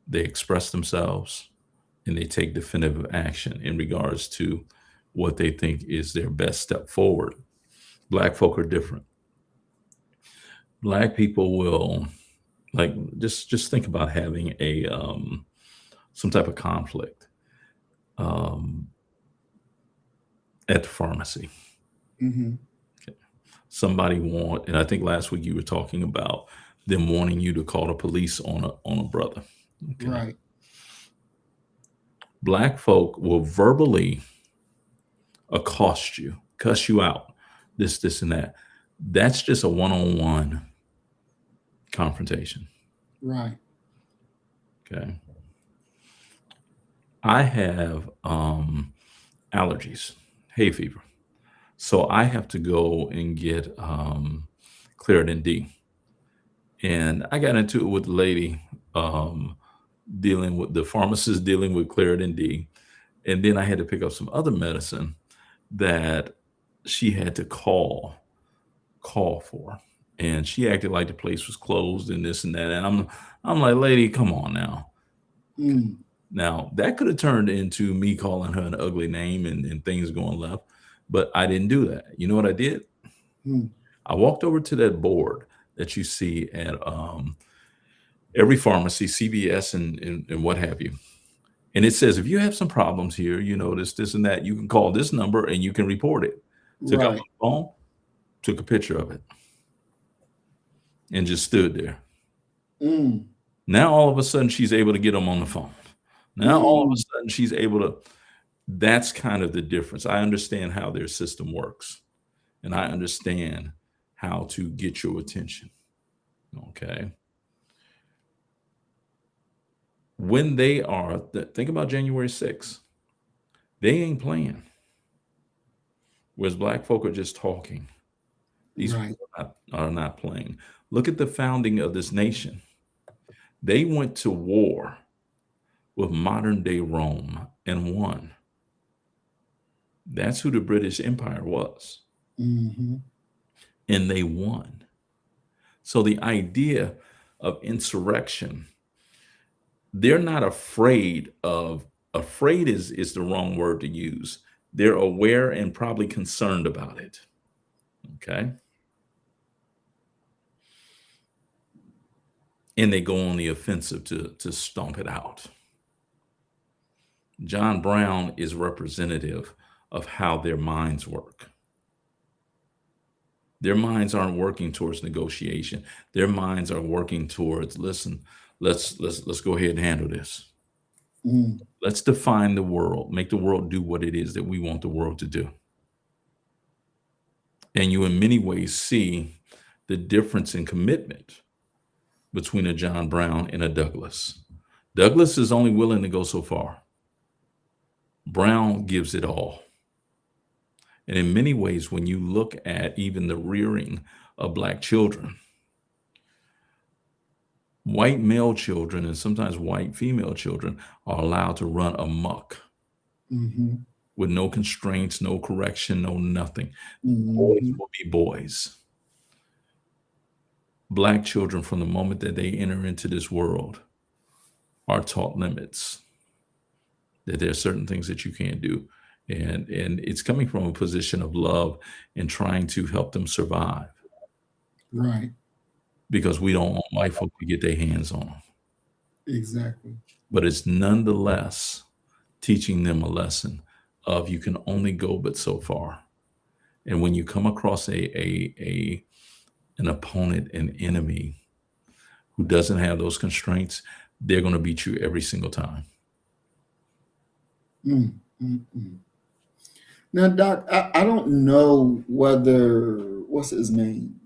They express themselves and they take definitive action in regards to what they think is their best step forward. Black folk are different. Black people will, like, just think about having a some type of conflict um, at the pharmacy. hmm Somebody want, and I think last week you were talking about them wanting you to call the police on a brother. Okay. Right. Black folk will verbally accost you, cuss you out, this, and that. That's just a one-on-one confrontation. Right. Okay. I have allergies, hay fever. So I have to go and get Claritin D. And I got into it with the lady um, dealing with the pharmacist dealing with Claritin D. And then I had to pick up some other medicine that she had to call for. And she acted like the place was closed and this and that. And I'm like, lady, come on now. Mm, Now that could have turned into me calling her an ugly name and things going left, but I didn't do that. You know what I did? mm, I walked over to that board that you see at every pharmacy, CVS, and what have you. And it says, if you have some problems here, you know, this, and that, you can call this number and you can report it. Took out right. my phone, took a picture of it, and just stood there. Mm, Now, all of a sudden, she's able to get them on the phone. Now, all of a mm, sudden, she's able to. That's kind of the difference. I understand how their system works, and I understand how to get your attention. Okay. When they are, think about January 6th, they ain't playing. Whereas black folk are just talking. These right. people are not playing. Look at the founding of this nation. They went to war with modern day Rome and won. That's who the British Empire was. hmm And they won. So the idea of insurrection, they're not afraid is the wrong word to use. They're aware and probably concerned about it. Okay. And they go on the offensive to stomp it out. John Brown is representative of how their minds work. Their minds aren't working towards negotiation. Their minds are working towards, listen, let's go ahead and handle this. Mm, Let's define the world, make the world do what it is that we want the world to do. And you in many ways see the difference in commitment between a John Brown and a Douglas. Douglas is only willing to go so far. Brown gives it all. And in many ways, when you look at even the rearing of black children, White male children and sometimes white female children are allowed to run amok Hmm. with no constraints, no correction, no nothing. Boys Hmm. will be boys. Black children, from the moment that they enter into this world, are taught limits, that there are certain things that you can't do. And it's coming from a position of love and trying to help them survive Right. because we don't want white folk to get their hands on them. Exactly. But it's nonetheless teaching them a lesson of you can only go but so far. And when you come across a an opponent, an enemy who doesn't have those constraints, they're going to beat you every single time. Mm, mm, mm. Now, Doc, I don't know whether what's his name,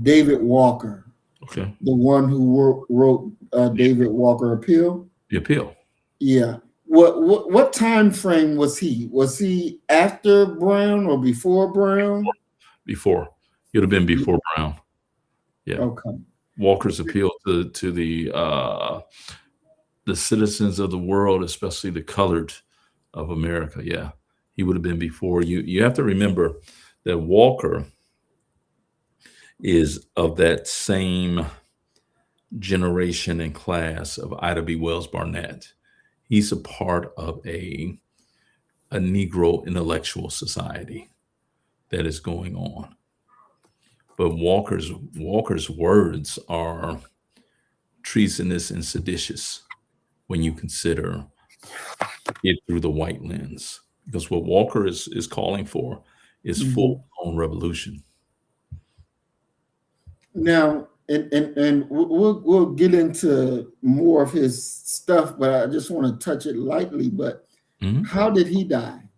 David Walker, Okay. the one who wrote David Walker Appeal. The appeal Yeah. What time frame was he? Was he after Brown or before Brown? before it would have been before Brown. Yeah. Okay. Walker's appeal to the citizens of the world, especially the colored of America. Yeah, he would have been before you. You have to remember that Walker is of that same generation and class of Ida B. Wells Barnett. He's a part of a Negro intellectual society that is going on. But Walker's words are treasonous and seditious when you consider it through the white lens. Because what Walker is calling for is Mhm. full blown revolution. Now, and we'll get into more of his stuff, but I just want to touch it lightly. But Mhm. how did he die?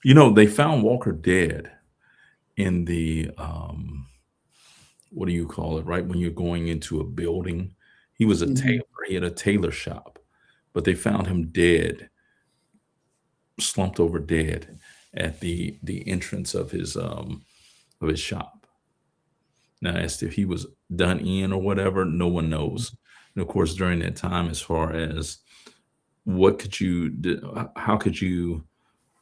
You know, they found Walker dead in the what do you call it? Right when you're going into a building, he was a Mhm. tailor. He had a tailor shop, but they found him dead, slumped over dead at the entrance of his shop. Now, as to if he was done in or whatever, no one knows. And of course, during that time, as far as what could you do, how could you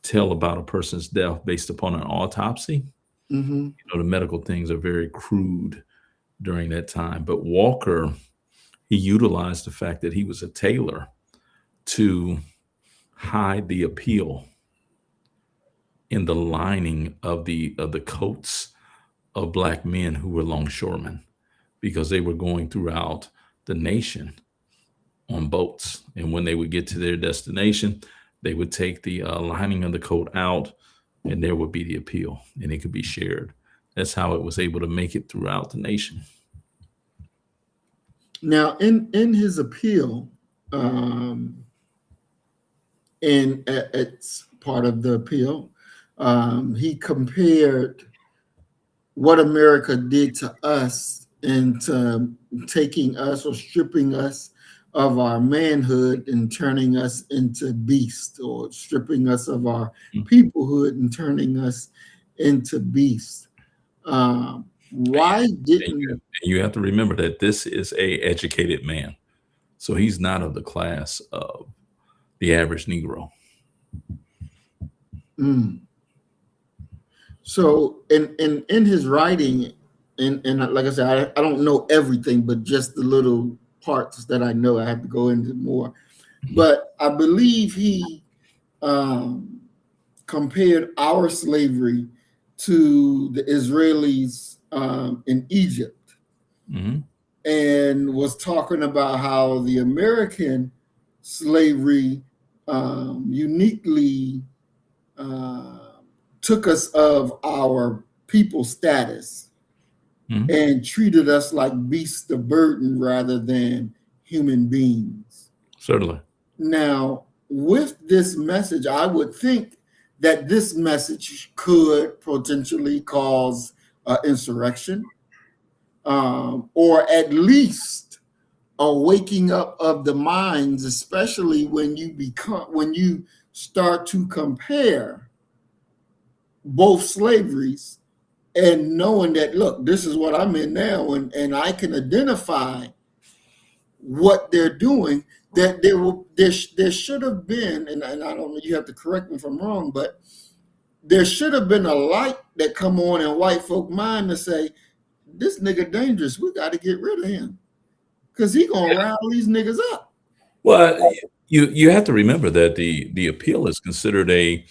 tell about a person's death based upon an autopsy? Hmm. You know, the medical things are very crude during that time. But Walker, he utilized the fact that he was a tailor to hide the appeal in the lining of the coats of black men who were longshoremen because they were going throughout the nation on boats. And when they would get to their destination, they would take the lining of the coat out, and there would be the appeal, and it could be shared. That's how it was able to make it throughout the nation. Now, in his appeal, um, and it's part of the appeal, he compared what America did to us into taking us or stripping us of our manhood and turning us into beasts, or stripping us of our Mm. peoplehood and turning us into beasts. Why didn't And you have to remember that this is a educated man, so he's not of the class of the average Negro. mm, so in his writing, and like I said, I don't know everything, but just the little parts that I know, I have to go into more. Mhm. But I believe he um, compared our slavery to the Israelis in Egypt, Mhm. and was talking about how the American slavery uniquely uh, took us of our people status Mhm. and treated us like beasts of burden rather than human beings. Certainly. Now, with this message, I would think that this message could potentially cause insurrection, or at least a waking up of the minds, especially when you start to compare both slaveries and knowing that, look, this is what I'm in now, and I can identify what they're doing. That there should have been, and I don't know, you have to correct me if I'm wrong, but there should have been a light that come on in white folk mind to say, this nigga dangerous. We got to get rid of him because he gonna rile these niggas up. Well, you have to remember that the appeal is considered a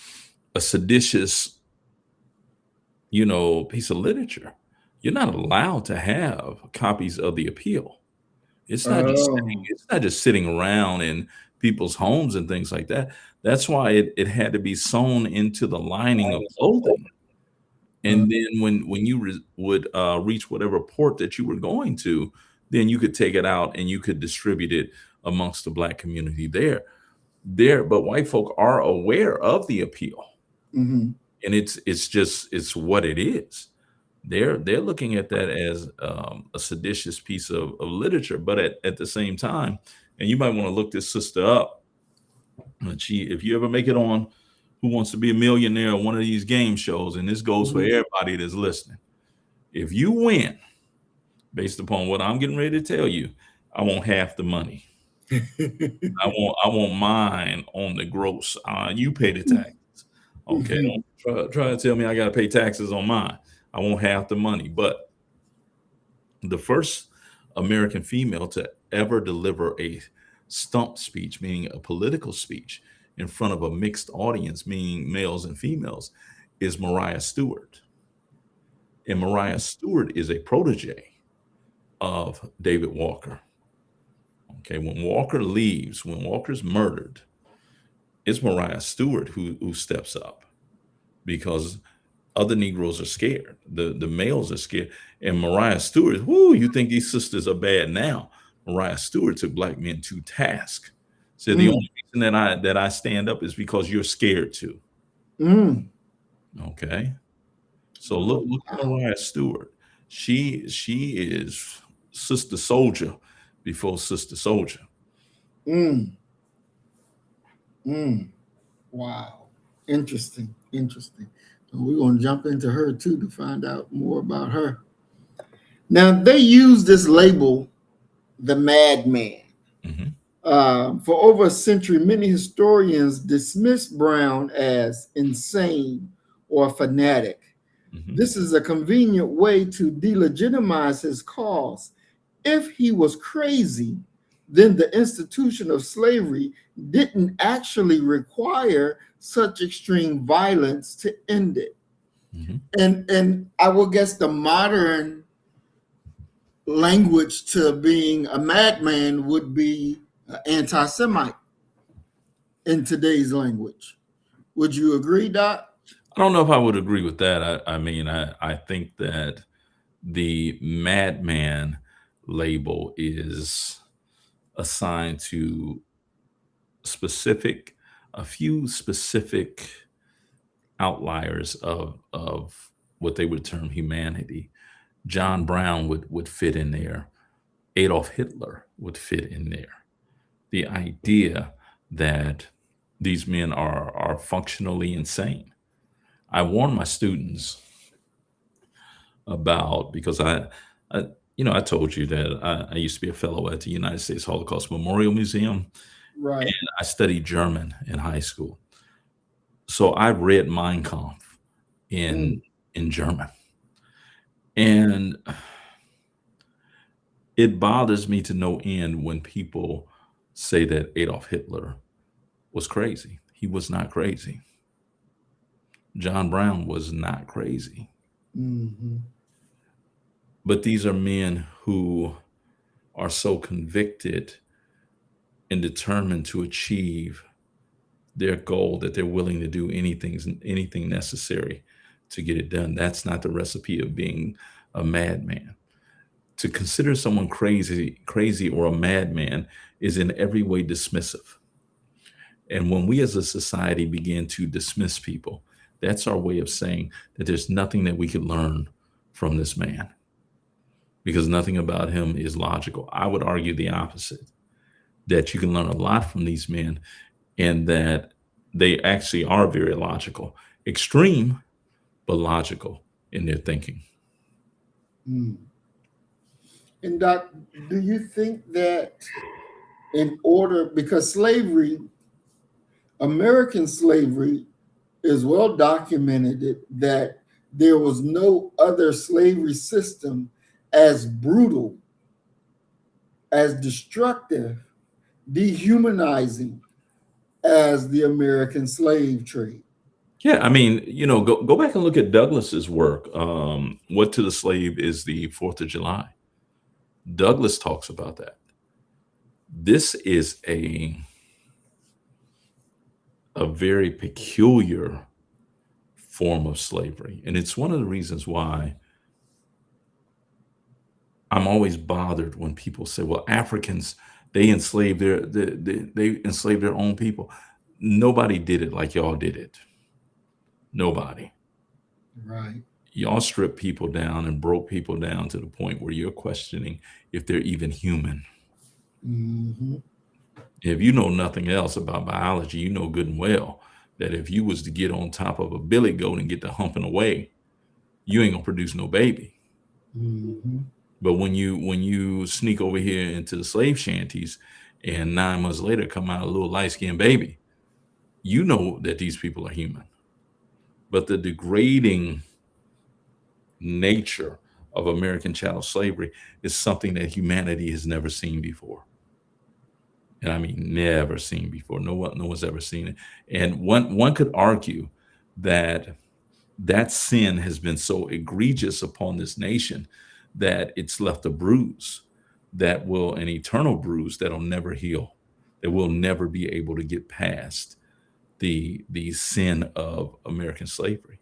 seditious, piece of literature. You're not allowed to have copies of the appeal. Oh. It's not just sitting around in people's homes and things like that. That's why it had to be sewn into the lining of clothing. Uh, And then when you would reach whatever port that you were going to, then you could take it out and you could distribute it amongst the black community there. But white folk are aware of the appeal, mhm. and it's what it is. They're looking at that as a seditious piece of literature, but at the same time, and you might want to look this sister up. If you ever make it on Who Wants to Be a Millionaire or one of these game shows, and this goes for Mhm. everybody that's listening, if you win based upon what I'm getting ready to tell you, I want half the money. I want mine on the gross. You pay the taxes. Okay, Mhm. don't try to tell me I got to pay taxes on mine. I want half the money. But the first American female to ever deliver a stump speech, meaning a political speech, in front of a mixed audience, meaning males and females, is Mariah Stewart. And Mariah Stewart is a protege of David Walker. Okay, when Walker leaves, when Walker's murdered, it's Mariah Stewart who steps up because other Negroes are scared. The males are scared. And Mariah Stewart, whoo, you think these sisters are bad now. Mariah Stewart took black men to task. Said the Mm. only reason that I stand up is because you're scared to. Mm. Okay. So look Oh, look at wow. Mariah Stewart. She is Sister Soldier before Sister Soldier. Mm. Mm. Wow. Interesting. Interesting. We're going to jump into her too to find out more about her. Now, they use this label, the madman. Hmm. For over a century, many historians dismissed Brown as insane or fanatic. Hmm. This is a convenient way to delegitimize his cause. If he was crazy, then the institution of slavery didn't actually require such extreme violence to end it. Hmm. And I will guess the modern language to being a madman would be anti-Semite in today's language. Would you agree, Doc? I don't know if I would agree with that. I mean, I think that the madman label is assigned to specific a few specific outliers of what they would term humanity. John Brown would fit in there. Adolf Hitler would fit in there. The idea that these men are functionally insane. I warn my students about because I I told you that I used to be a fellow at the United States Holocaust Memorial Museum. Right. I studied German in high school, so I read Mein Kampf Mm. in German, and it bothers me to no end when people say that Adolf Hitler was crazy. He was not crazy. John Brown was not crazy. Mhm. But these are men who are so convicted and determined to achieve their goal that they're willing to do anything necessary to get it done. That's not the recipe of being a madman. To consider someone crazy or a madman is in every way dismissive. And when we as a society begin to dismiss people, that's our way of saying that there's nothing that we could learn from this man because nothing about him is logical. I would argue the opposite, that you can learn a lot from these men and that they actually are very logical, extreme, but logical. in their thinking. Mm. And Doc, do you think that in order, because slavery, American slavery is well documented that there was no other slavery system as brutal, as destructive, dehumanizing as the American slave trade. Yeah, I mean, go back and look at Douglas's work. What to the slave is the Fourth of July. Douglas talks about that. This is a very peculiar form of slavery, and it's one of the reasons why I'm always bothered when people say, "Well, Africans they enslaved they enslaved their own people." Nobody did it like y'all did it. Nobody. Right. Y'all stripped people down and broke people down to the point where you're questioning if they're even human. Mm-hmm. If you know nothing else about biology, you know good and well that if you was to get on top of a billy goat and get to humping away, you ain't gonna produce no baby. Mm-hmm. But when you sneak over here into the slave shanties and 9 months later come out a little light skinned baby, you know that these people are human. But the degrading nature of American chattel slavery is something that humanity has never seen before. And I mean never seen before. No one's ever seen it. And one could argue that that sin has been so egregious upon this nation that it's left a bruise that will an eternal bruise that'll never heal, that will never be able to get past the sin of American slavery,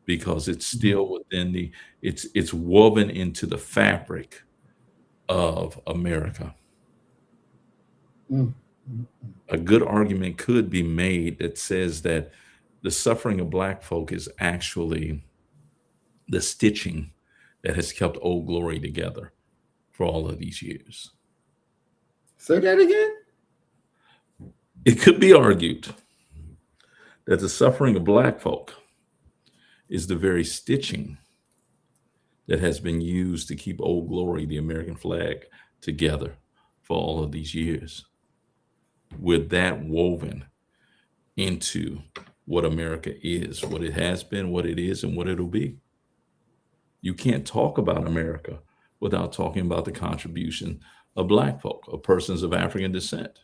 because it's still within it's woven into the fabric of America. Mm-hmm. A good argument could be made that says that the suffering of black folk is actually the stitching that has kept Old Glory together for all of these years. Say that again. It could be argued that the suffering of black folk is the very stitching that has been used to keep Old Glory, the American flag, together for all of these years, with that woven into what America is, what it has been, what it is, and what it'll be. You can't talk about America without talking about the contribution of black folk, of persons of African descent.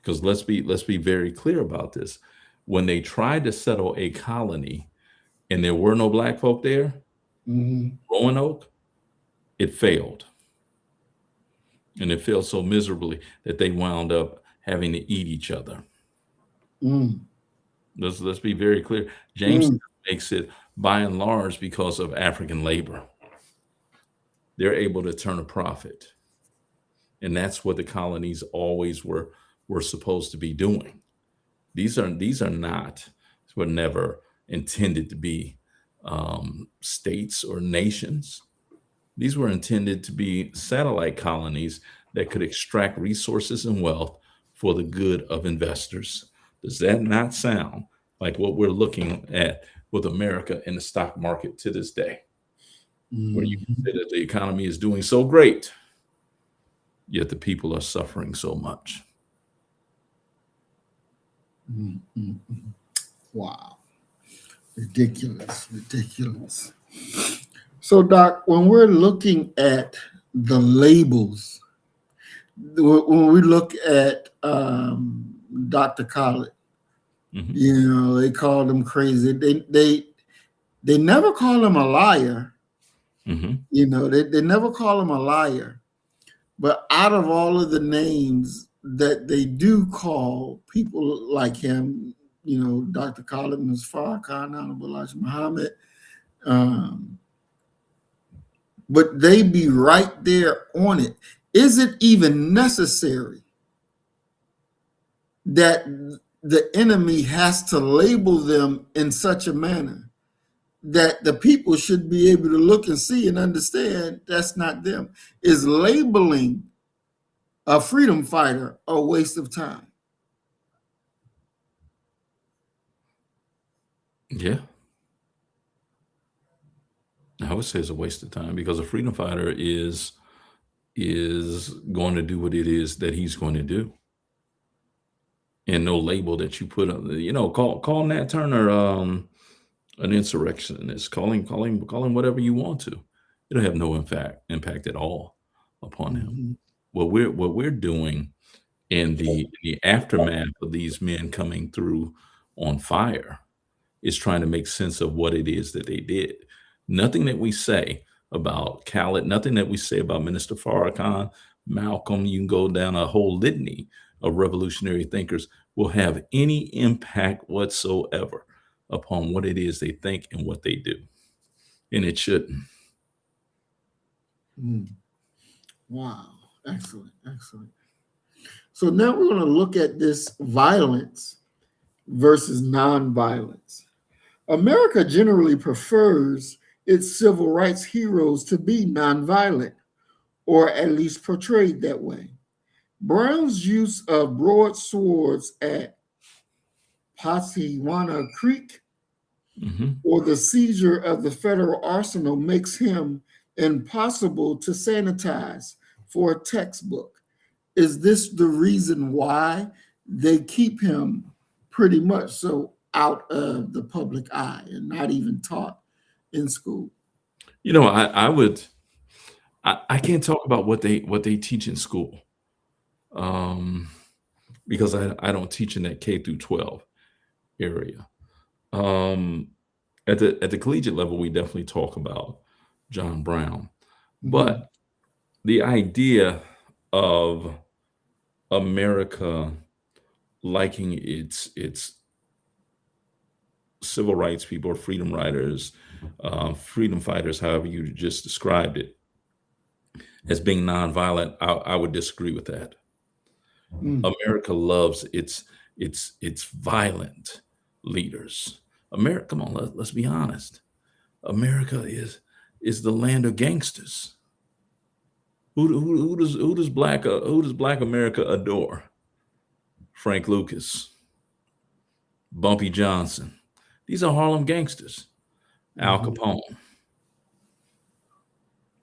Because let's be very clear about this. When they tried to settle a colony and there were no black folk there, Mm-hmm. Roanoke, it failed. And it failed so miserably that they wound up having to eat each other. Mm. Let's be very clear. James Mm. makes it by and large because of African labor. They're able to turn a profit. And that's what the colonies always were supposed to be doing. These are not were never intended to be states or nations. These were intended to be satellite colonies that could extract resources and wealth for the good of investors. Does that not sound like what we're looking at with America in the stock market to this day, where you can Mm-hmm. say that the economy is doing so great, yet the people are suffering so much? Mm-hmm. Wow. Ridiculous. Ridiculous. So, Doc, when we're looking at the labels, when we look at Dr. Khaled, Mhm. they called him crazy. They never call him a liar. Mhm. They never call him a liar. But out of all of the names that they do call people like him, Dr. Khalid Farrakhan, Honorable Elijah Muhammad, um, but they be right there on it. Is it even necessary that the enemy has to label them in such a manner that the people should be able to look and see and understand that's not them? Is labeling a freedom fighter a waste of time? Yeah. I would say it's a waste of time because a freedom fighter is going to do what it is that he's going to do, and no label that you put on. Call Nat Turner an insurrectionist. Call him whatever you want to. It'll have no impact at all upon him. Mhm. What we're doing in the aftermath of these men coming through on fire is trying to make sense of what it is that they did. Nothing that we say about Khaled, nothing that we say about Minister Farrakhan, Malcolm, you can go down a whole litany of revolutionary thinkers, will have any impact whatsoever upon what it is they think and what they do. And it shouldn't. Mm. Wow. Excellent. Excellent. So now we're going to look at this violence versus nonviolence. America generally prefers its civil rights heroes to be nonviolent, or at least portrayed that way. Brown's use of broadswords at Pottsywana Creek Hmm. or the seizure of the federal arsenal makes him impossible to sanitize for a textbook. Is this the reason why they keep him pretty much so out of the public eye and not even taught in school? I would. I can't talk about what they teach in school, um, because I don't teach in that K through 12 area. Um, at the collegiate level, we definitely talk about John Brown, Mhm. but the idea of America liking its civil rights people or freedom riders, freedom fighters, however you just described it, as being nonviolent, I would disagree with that. Mm. America loves its violent leaders. America, come on, let's be honest. America is the land of gangsters. Who does Black America adore? Frank Lucas, Bumpy Johnson. These are Harlem gangsters. Al Mhm. Capone,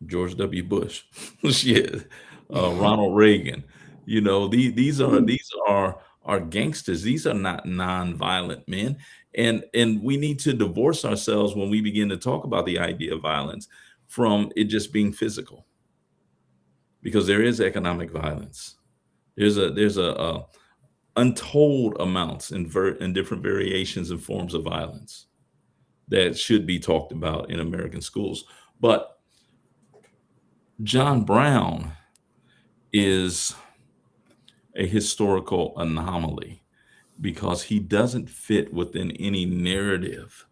George W. Bush, shit, Ronald Reagan. These are gangsters. These are not nonviolent men, and we need to divorce ourselves when we begin to talk about the idea of violence from it just being physical, because there is economic violence. There's a untold amounts in different variations and forms of violence that should be talked about in American schools. But John Brown is a historical anomaly because he doesn't fit within any narrative.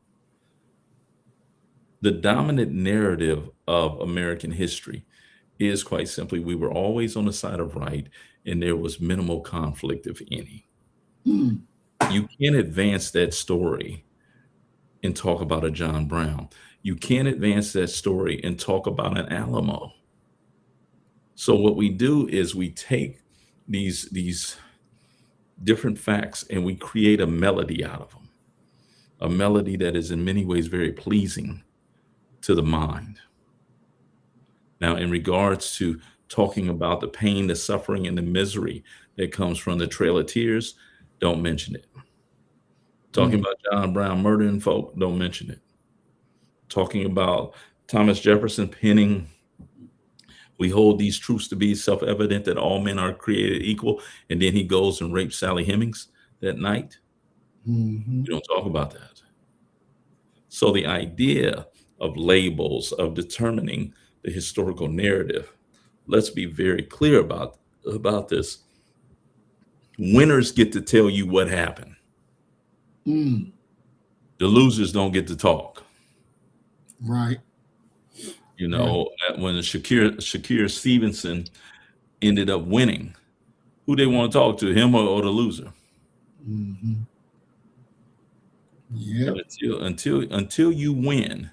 The dominant narrative of American history is quite simply we were always on the side of right and there was minimal conflict, if any. Mm. You can't advance that story and talk about a John Brown. You can't advance that story and talk about an Alamo. So what we do is we take these different facts and we create a melody out of them, a melody that is in many ways very pleasing to the mind. Now, in regards to talking about the pain, the suffering, and the misery that comes from the Trail of Tears, don't mention it. Talking Mm. about John Brown murdering folk, don't mention it. Talking about Thomas Jefferson penning, we hold these truths to be self-evident that all men are created equal, and then he goes and rapes Sally Hemings that night. Mhm. We don't talk about that. So the idea of labels, of determining the historical narrative, let's be very clear about this. Winners get to tell you what happened. Mm. The losers don't get to talk. Right. Yeah. When Shakir Stevenson ended up winning, who they want to talk to, him or the loser? Mhm. And Yep. until you win,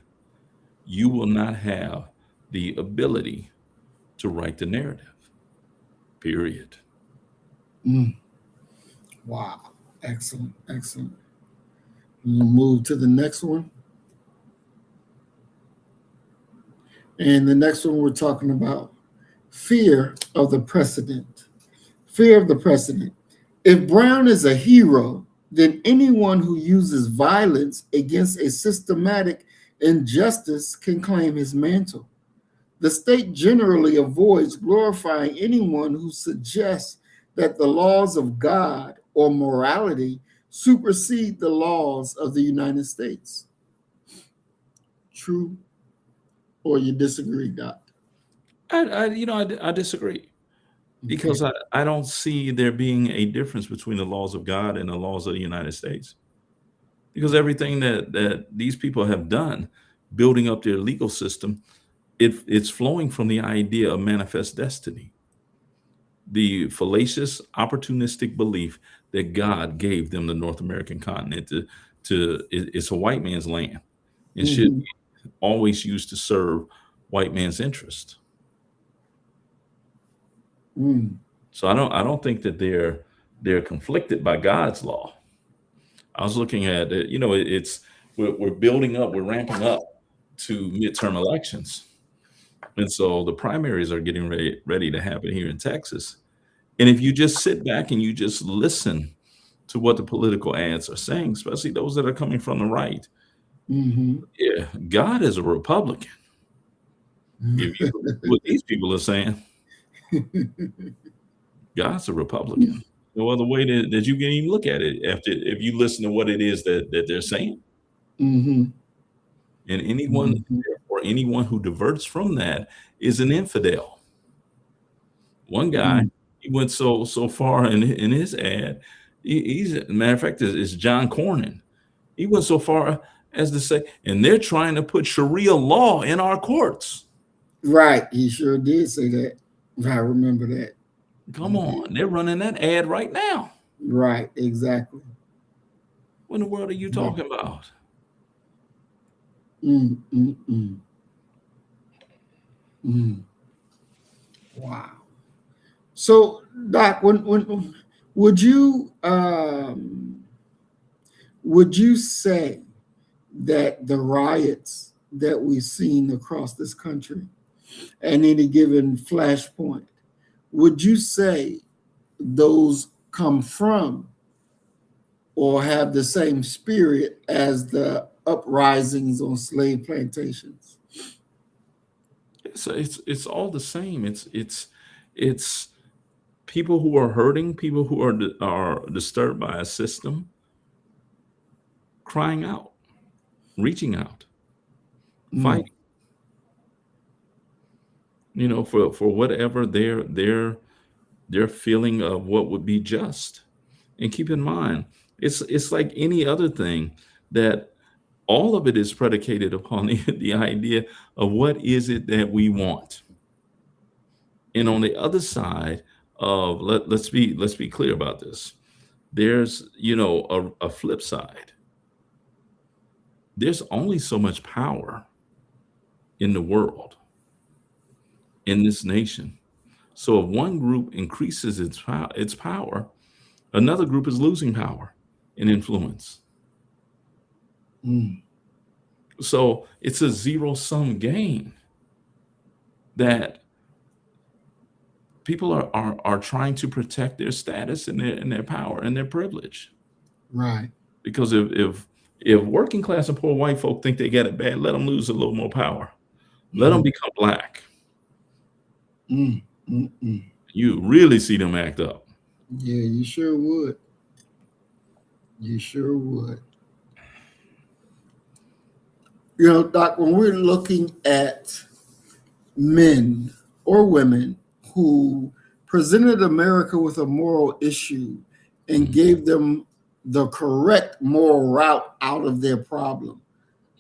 you will not have the ability to write the narrative. Period. Mm. Wow. Excellent. Excellent. You move to the next one. And the next one we're talking about fear of the precedent. Fear of the precedent. If Brown is a hero, then anyone who uses violence against a systematic injustice can claim his mantle. The state generally avoids glorifying anyone who suggests that the laws of God or morality supersede the laws of the United States. True, or you disagree, Doc? I disagree Okay. because I don't see there being a difference between the laws of God and the laws of the United States. Because everything that these people have done, building up their legal system, it's flowing from the idea of manifest destiny, the fallacious, opportunistic belief that God gave them the North American continent it's a white man's land and should Mm-hmm. be always used to serve white man's interest. Mm. So I don't think that they're conflicted by God's law. I was looking at it, it's we're building up, we're ramping up to midterm elections. And so the primaries are getting ready to happen here in Texas. And if you just sit back and you just listen to what the political ads are saying, especially those that are coming from the right, Mm-hmm. yeah, God is a Republican. If you listen to what these people are saying, God's a Republican. No other way that you can even look at it after if you listen to what it is that they're saying. Mm-hmm. And anyone Mm-hmm. or anyone who diverts from that is an infidel. One guy, Mm. he went so far in his ad. He's a matter of fact, is John Cornyn. He went so far as to say, and they're trying to put Sharia law in our courts. Right, he sure did say that. I remember that. Come He did. on, they're running that ad right now. Right, exactly. What in the world are you Yeah. talking about? Mm, mm, mm, mm. Wow. So, Doc, when would you would you say that the riots that we've seen across this country at any given flashpoint, would you say those come from or have the same spirit as the uprisings on slave plantations? It's all the same. It's people who are hurting, people who are disturbed by a system, crying out, reaching out, Mm, fighting. For whatever their feeling of what would be just. And keep in mind, it's like any other thing that all of it is predicated upon the idea of what is it that we want. And on the other side of let's be clear about this. There's a flip side. There's only so much power in the world, in this nation. So if one group increases its power, another group is losing power and influence. mm, So it's a zero sum game that people are trying to protect their status and their power and their privilege. right. Because if working class and poor white folk think they got it bad, let them lose a little more power. Let them Mm, become black. mm, mm, mm. You really see them act up. Yeah, you sure would. You sure would. You know, Doc, when we're looking at men or women who presented America with a moral issue and Mhm, gave them the correct moral route out of their problem,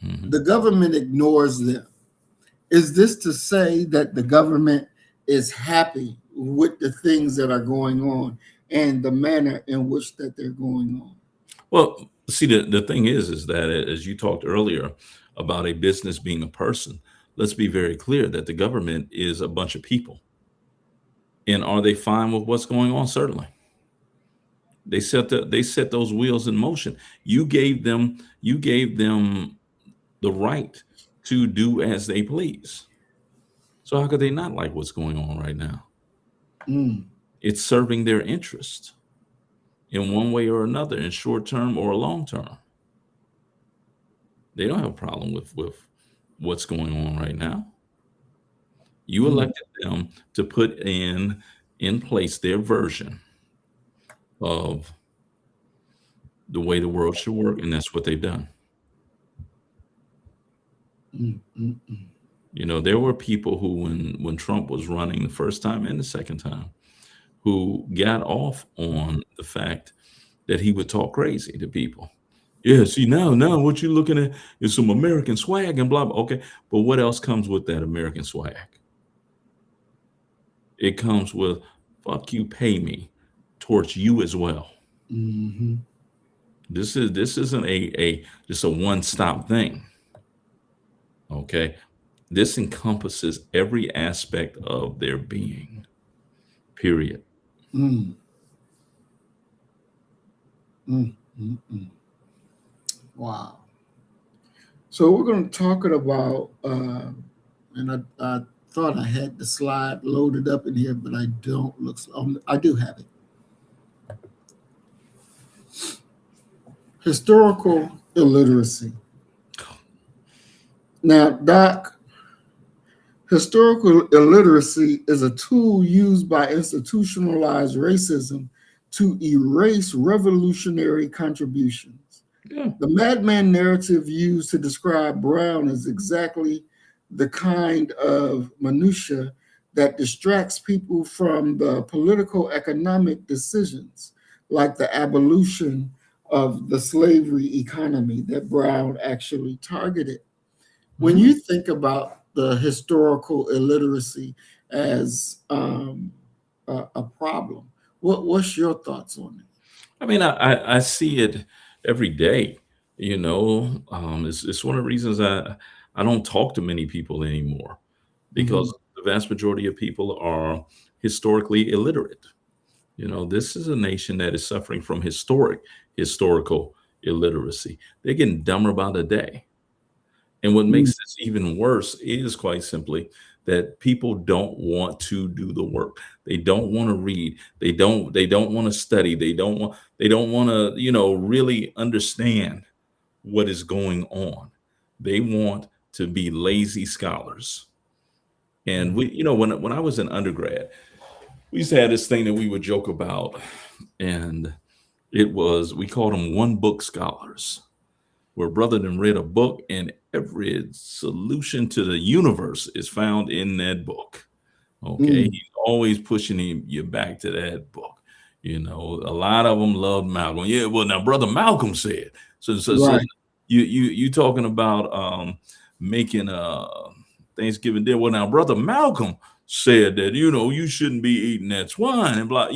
mhm. the government ignores them. Is this to say that the government is happy with the things that are going on and the manner in which that they're going on? Well, see, the thing is that as you talked earlier about a business being a person, let's be very clear that the government is a bunch of people. And are they fine with what's going on? Certainly. They set those wheels in motion. You gave them the right to do as they please. So how could they not like what's going on right now? Mm, It's serving their interest in one way or another, in short term or long term. They don't have a problem with what's going on right now. You mm, elected them to put in place their version of the way the world should work, and that's what they've done. mm. You know, there were people who, when Trump was running the first time and the second time, who got off on the fact that he would talk crazy to people. Yeah, see now what you're looking at is some American swag and blah blah. Okay, but what else comes with that American swag? It comes with fuck you, pay me towards you as well. Mm-hmm. This isn't a just a one stop thing. Okay, this encompasses every aspect of their being. Period. Mm, mm, mm. Wow. So we're going to talk about, and I thought I had the slide loaded up in here, but I don't. I do have it. Historical illiteracy. Now, Doc, historical illiteracy is a tool used by institutionalized racism to erase revolutionary contributions. Yeah. The madman narrative used to describe Brown is exactly the kind of minutia that distracts people from the political economic decisions, like the abolition of the slavery economy that Brown actually targeted. When Mhm. you think about the historical illiteracy as a problem, what's your thoughts on it? I mean, I see it every day. You know, it's one of the reasons I don't talk to many people anymore Mhm. because the vast majority of people are historically illiterate. You know, this is a nation that is suffering from historical illiteracy. They're getting dumber by the day. And what Mm, makes this even worse is quite simply that people don't want to do the work. They don't want to read. They don't want to study. They don't want to, really understand what is going on. They want to be lazy scholars. And mm, when I was an undergrad, we used to have this thing that we would joke about, and we called them one book scholars, where brother then read a book and every solution to the universe is found in that book. Okay, mm. he's always pushing you back to that book. You know, a lot of them loved Malcolm. Yeah, well, now brother Malcolm said. So Right. you talking about making Thanksgiving dinner? Well, now brother Malcolm said that you shouldn't be eating that swine and blah.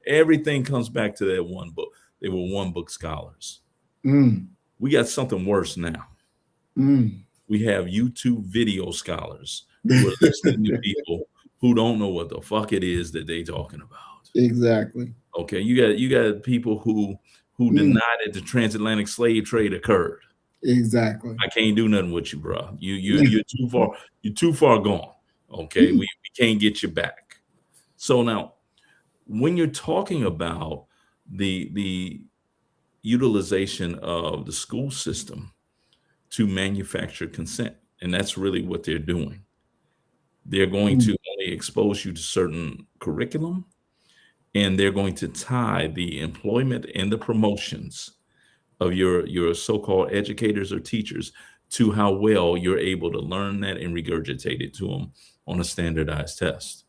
Everything comes back to that one book. They were one book scholars. Mm, We got something worse now. mm. We have YouTube video scholars who are listening to people who don't know what the fuck it is that they talking about. Exactly. Okay, you got people who Mm, deny that the transatlantic slave trade occurred. exactly. I can't do nothing with you, bro. You're too far. You're too far gone. Okay, we can't get you back. So now, when you're talking about the utilization of the school system to manufacture consent, and that's really what they're doing. They're going Mm, to only expose you to certain curriculum, and they're going to tie the employment and the promotions of your so-called educators or teachers to how well you're able to learn that and regurgitate it to them on a standardized test.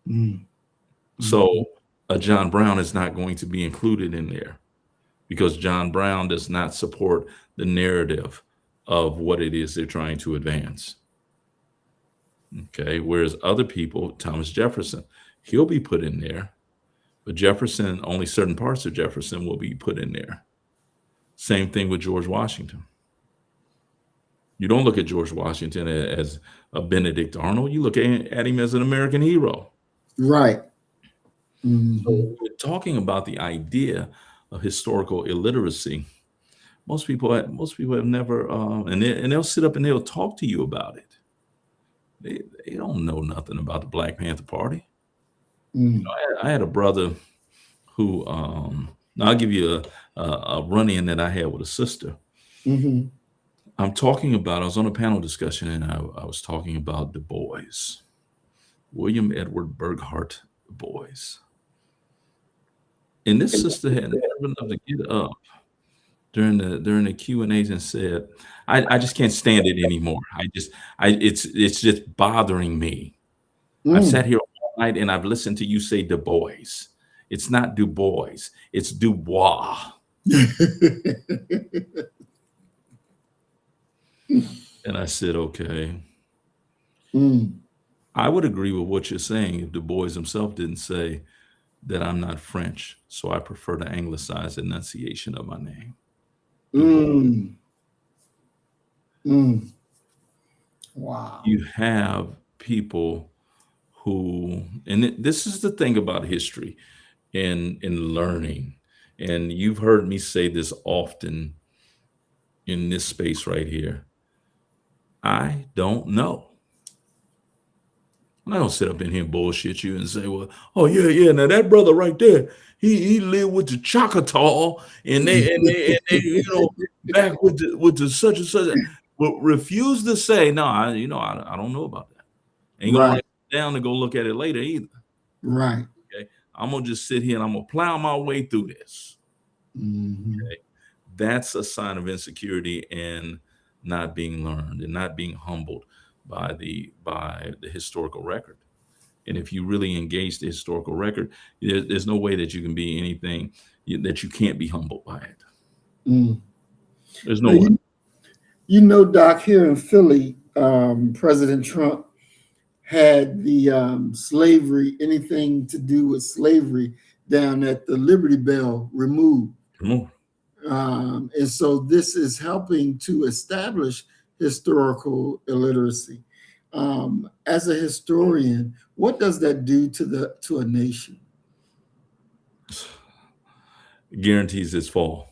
mm, So mhm, a John Brown is not going to be included in there because John Brown does not support the narrative of what it is they're trying to advance. Okay. Whereas other people, Thomas Jefferson, he'll be put in there, but Jefferson, only certain parts of Jefferson will be put in there. Same thing with George Washington. You don't look at George Washington as a Benedict Arnold. You look at him as an American hero. right. So Hmm. when we're talking about the idea of historical illiteracy. Most people have never, and they'll sit up and they'll talk to you about it. they don't know nothing about the Black Panther Party. Mm, I had a brother who, now I'll give you a run in that I had with a sister. hmm I was on a panel discussion and I was talking about Du Bois, William Edward Burghardt Du Bois. And this sister had nerve enough to get up during the Q and A's and said, I just can't stand it anymore. It's just bothering me. I've mm. sat here all night and I've listened to you say Du Bois. It's not Du Bois, it's Dubois. And I said, okay. Mm, I would agree with what you're saying if Du Bois himself didn't say that I'm not French, so I prefer the anglicized enunciation of my name, Du Bois. mm, mm. Wow. You have people who, and this is the thing about history and learning, and you've heard me say this often in this space right here. I don't know. I'm not gonna sit up in here and bullshit you and say, well, oh yeah, yeah. Now that brother right there, he lived with the Choctaw, and they back with the such and such. But refuse to say, no, I don't know about that. Ain't gonna Right, write it down to go look at it later either. right. Okay, I'm gonna just sit here and I'm gonna plow my way through this. hmm Okay, that's a sign of insecurity and not being learned and not being humbled by the historical record. And if you really engage the historical record, there's no way that you can be anything that you can't be humbled by it. Mm. There's Now, no way. Doc, here in Philly, President Trump had the slavery, anything to do with slavery, down at the Liberty Bell removed. Come on. And so this is helping to establish historical illiteracy. As a historian, what does that do to a nation? Guarantees its fall.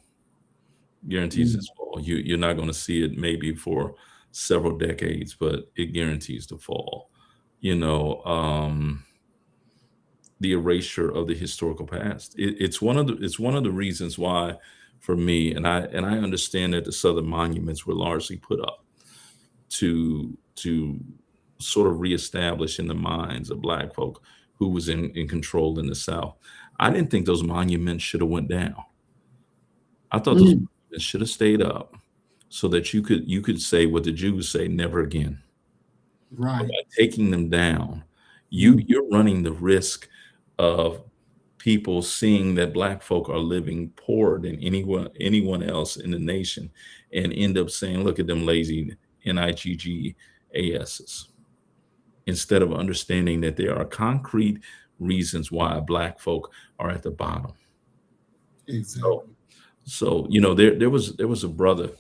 Guarantees Mm, its fall. You're not going to see it maybe for several decades, but it guarantees the fall. You know, the erasure of the historical past. It's one of the reasons why, for me, and I understand that the Southern monuments were largely put up to sort of reestablish in the minds of Black folk who was in control in the South. I didn't think those monuments should have went down. I thought those mm, monuments should have stayed up so that you could say what the Jews say, never again. But right. by taking them down, Mm, you're running the risk of people seeing that Black folk are living poorer than anyone else in the nation, and end up saying, "Look at them lazy niggas's," instead of understanding that there are concrete reasons why Black folk are at the bottom. So, exactly. there was a brother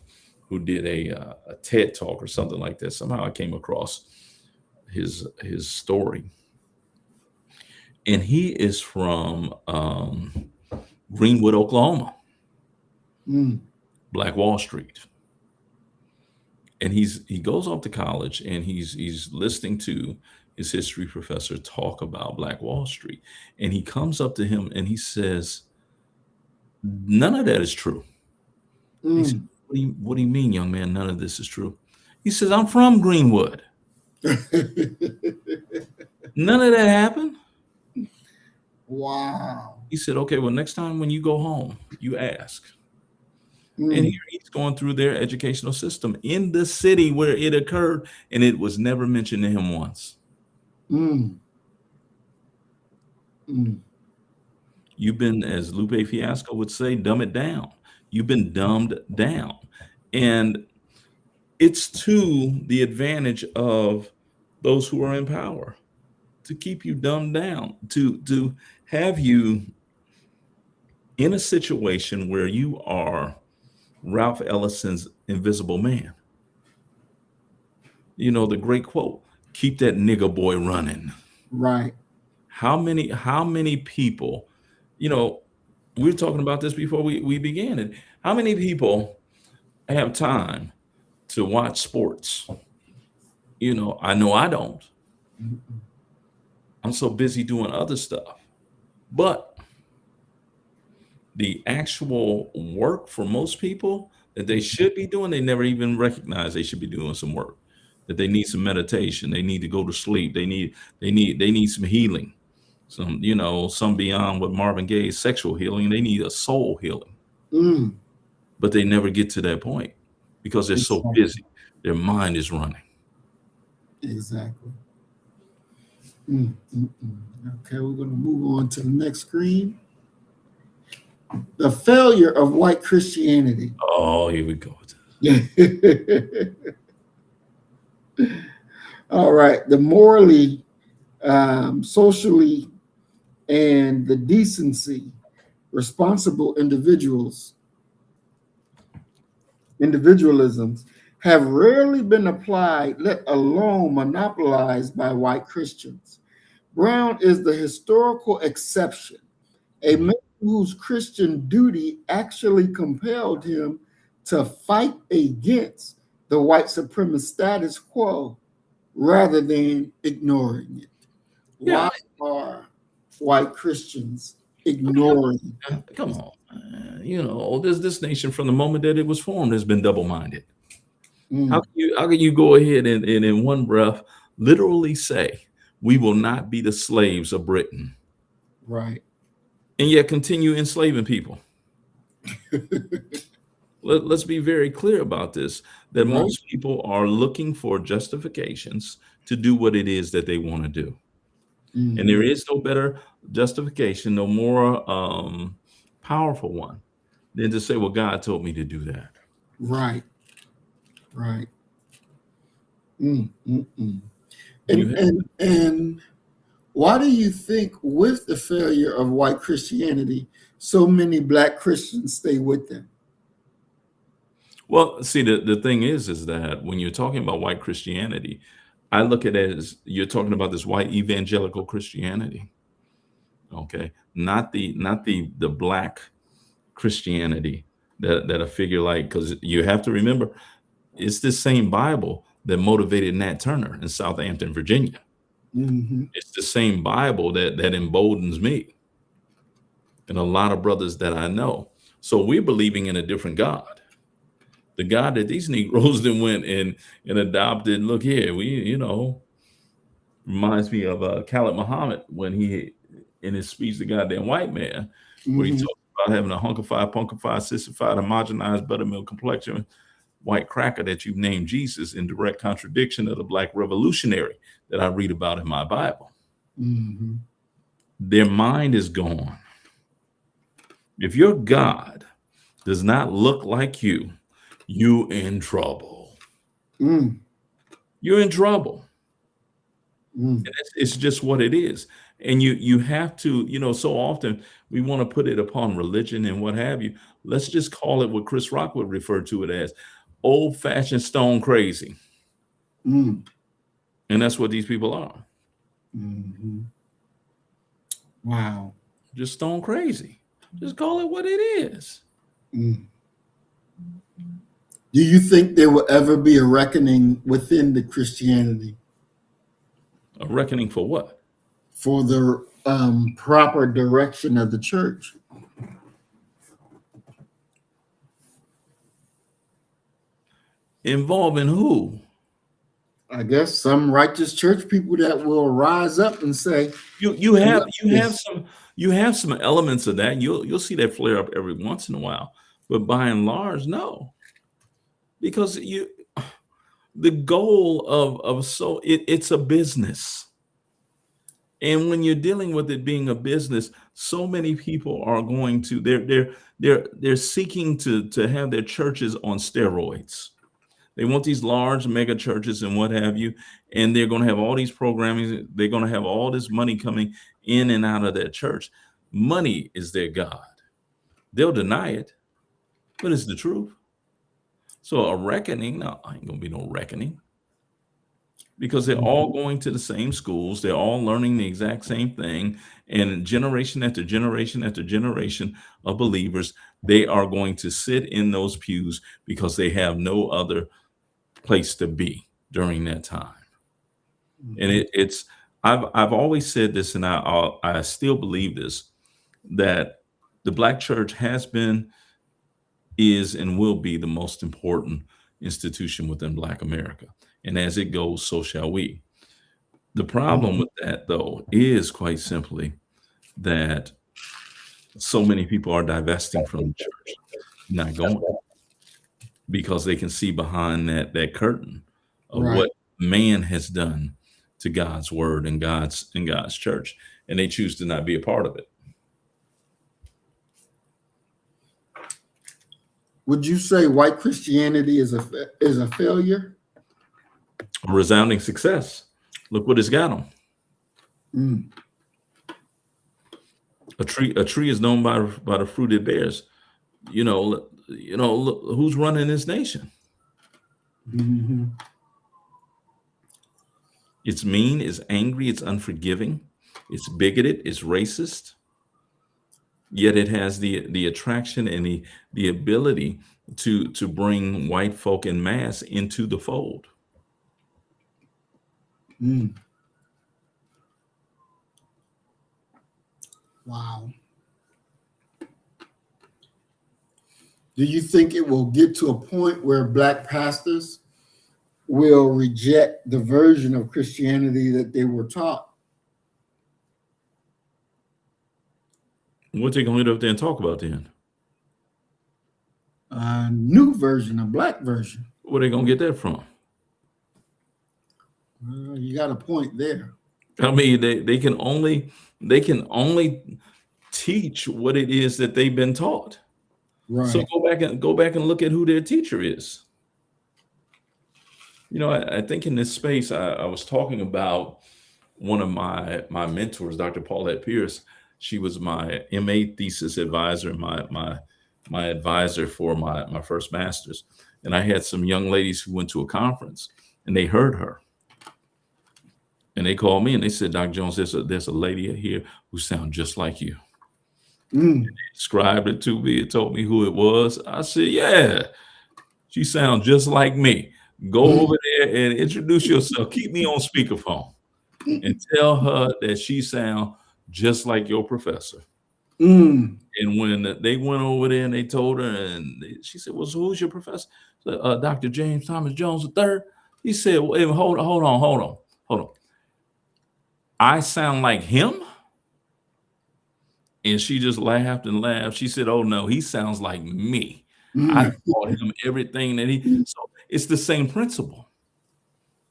who did a TED talk or something like that. Somehow I came across his story, and he is from Greenwood, Oklahoma, Mm, Black Wall Street. And he goes off to college and he's listening to his history professor talk about Black Wall Street. And he comes up to him and he says, "None of that is true." He said, mm. what do you mean, young man? None of this is true. He says, "I'm from Greenwood. None of that happened." Wow. He said, "Okay, well, next time when you go home, you ask." And Mm, here he's going through their educational system in the city where it occurred, and it was never mentioned to him once. mm, mm. You've been, as Lupe Fiasco would say, dumb it down. You've been dumbed down. And it's to the advantage of those who are in power to keep you dumbed down, to have you in a situation where you are Ralph Ellison's invisible man. The great quote, keep that nigger boy running. Right. How many people, you know, we were talking about this before we began it. How many people have time to watch sports I know I don't. Mm-mm. I'm so busy doing other stuff. But the actual work for most people that they should be doing, they never even recognize they should be doing some work. That they need some meditation, they need to go to sleep, they need some healing, some beyond what Marvin Gaye's sexual healing. They need a soul healing, Mm, but they never get to that point because they're so exactly. busy. Their mind is running. Exactly. Mm, mm, mm. Okay, we're going to move on to the next screen. The failure of white Christianity. Oh, here we go. All right, the morally, socially, and the decency, responsible individualisms have rarely been applied, let alone monopolized by white Christians. Brown is the historical exception, a Mhm. man whose Christian duty actually compelled him to fight against the white supremacist status quo rather than ignoring it. Yeah, Why are white Christians ignoring? come on. This nation from the moment that it was formed has been double-minded. How Mm, can you go ahead and in one breath literally say we will not be the slaves of Britain right. and yet continue enslaving people? Let's be very clear about this, that Right. most people are looking for justifications to do what it is that they want to do. And there Mhm. is no better justification, no more powerful one than to say, well, God told me to do that. Right. Right. Mm, mm, mm. You And why do you think, with the failure of white Christianity, so many black Christians stay with them? Well, see, the thing is that when you're talking about white Christianity, I look at it as you're talking about this white evangelical Christianity, okay? Not the black Christianity that a figure like, because you have to remember, it's the same Bible that motivated Nat Turner in Southampton, Virginia. Hmm. It's the same Bible that emboldens me and a lot of brothers that I know. So we're believing in a different God. The God that these Negroes then went and adopted. Look here, reminds me of Khalid Muhammad when he, in his speech, the goddamn white man, where he Hmm. talked about having a hunkified, punkified, sissified, homogenized buttermilk complexion, white cracker that you've named Jesus, in direct contradiction of the black revolutionary that I read about in my Bible. Hmm. Their mind is gone. If your God does not look like you in trouble. Mm, You're in trouble. mm, It's just what it is. And you have to, so often we want to put it upon religion and what have you. Let's just call it what Chris Rock would refer to it as, old-fashioned stone crazy. mm, And that's what these people are. hmm. Wow. Just stone crazy. Just call it what it is. Mm. Do you think there will ever be a reckoning within the Christianity A reckoning for what? for the proper direction of the church? Involving who? I guess some righteous church people that will rise up and say, You have "Enough you of have this." some you have some elements of that. You'll see that flare up every once in a while. But by and large, no. Because the goal of it's a business. And when you're dealing with it being a business, so many people are going to they're seeking to have their churches on steroids. They want these large mega churches and what have you, and they're going to have all these programming. They're going to have all this money coming in and out of their church. Money is their God. They'll deny it, but it's the truth. So a reckoning, no, ain't gonna be no reckoning because they're all going to the same schools. They're all learning the exact same thing. And generation after generation after generation of believers, they are going to sit in those pews because they have no other place to be during that time. And Mhm. it's I've always said this, and I still believe this, that the Black church has been, is, and will be the most important institution within Black America. And as it goes, so shall we. The problem Mhm. with that, though, is quite simply that so many people are divesting from the church, not going, because they can see behind that curtain of Right. what man has done to God's word and God's church, and they choose to not be a part of it. Would you say white Christianity is a failure? A resounding success. Look what it's got them. Mm. A tree is known by the fruit it bears. Look, who's running this nation? Mhm. It's mean, it's angry, it's unforgiving, it's bigoted, it's racist. Yet it has the attraction and the ability to bring white folk in mass into the fold. Mm. Wow. Do you think it will get to a point where black pastors will reject the version of Christianity that they were taught? What they gonna get up there and talk about then? A new version, a black version. Where they gonna get that from? You got a point there. I mean, they can only teach what it is that they've been taught. So Right. go back and look at who their teacher is. I think in this space, I was talking about one of my mentors, Dr. Paulette Pierce. She was my MA thesis advisor, my advisor for my first master's. And I had some young ladies who went to a conference and they heard her. And they called me and they said, Dr. Jones, there's a lady here who sounds just like you. Mm. Described it to me and told me who it was. I said, yeah, she sounds just like me. Go over there and introduce yourself. Keep me on speakerphone and tell her that she sounds just like your professor. Mm. And when they went over there and they told her, and she said, well, so who's your professor? I said, Dr. James Thomas Jones III. He said, wait, hold on. I sound like him? And she just laughed and laughed. She said, oh no, he sounds like me. I Mm. taught him everything so it's the same principle.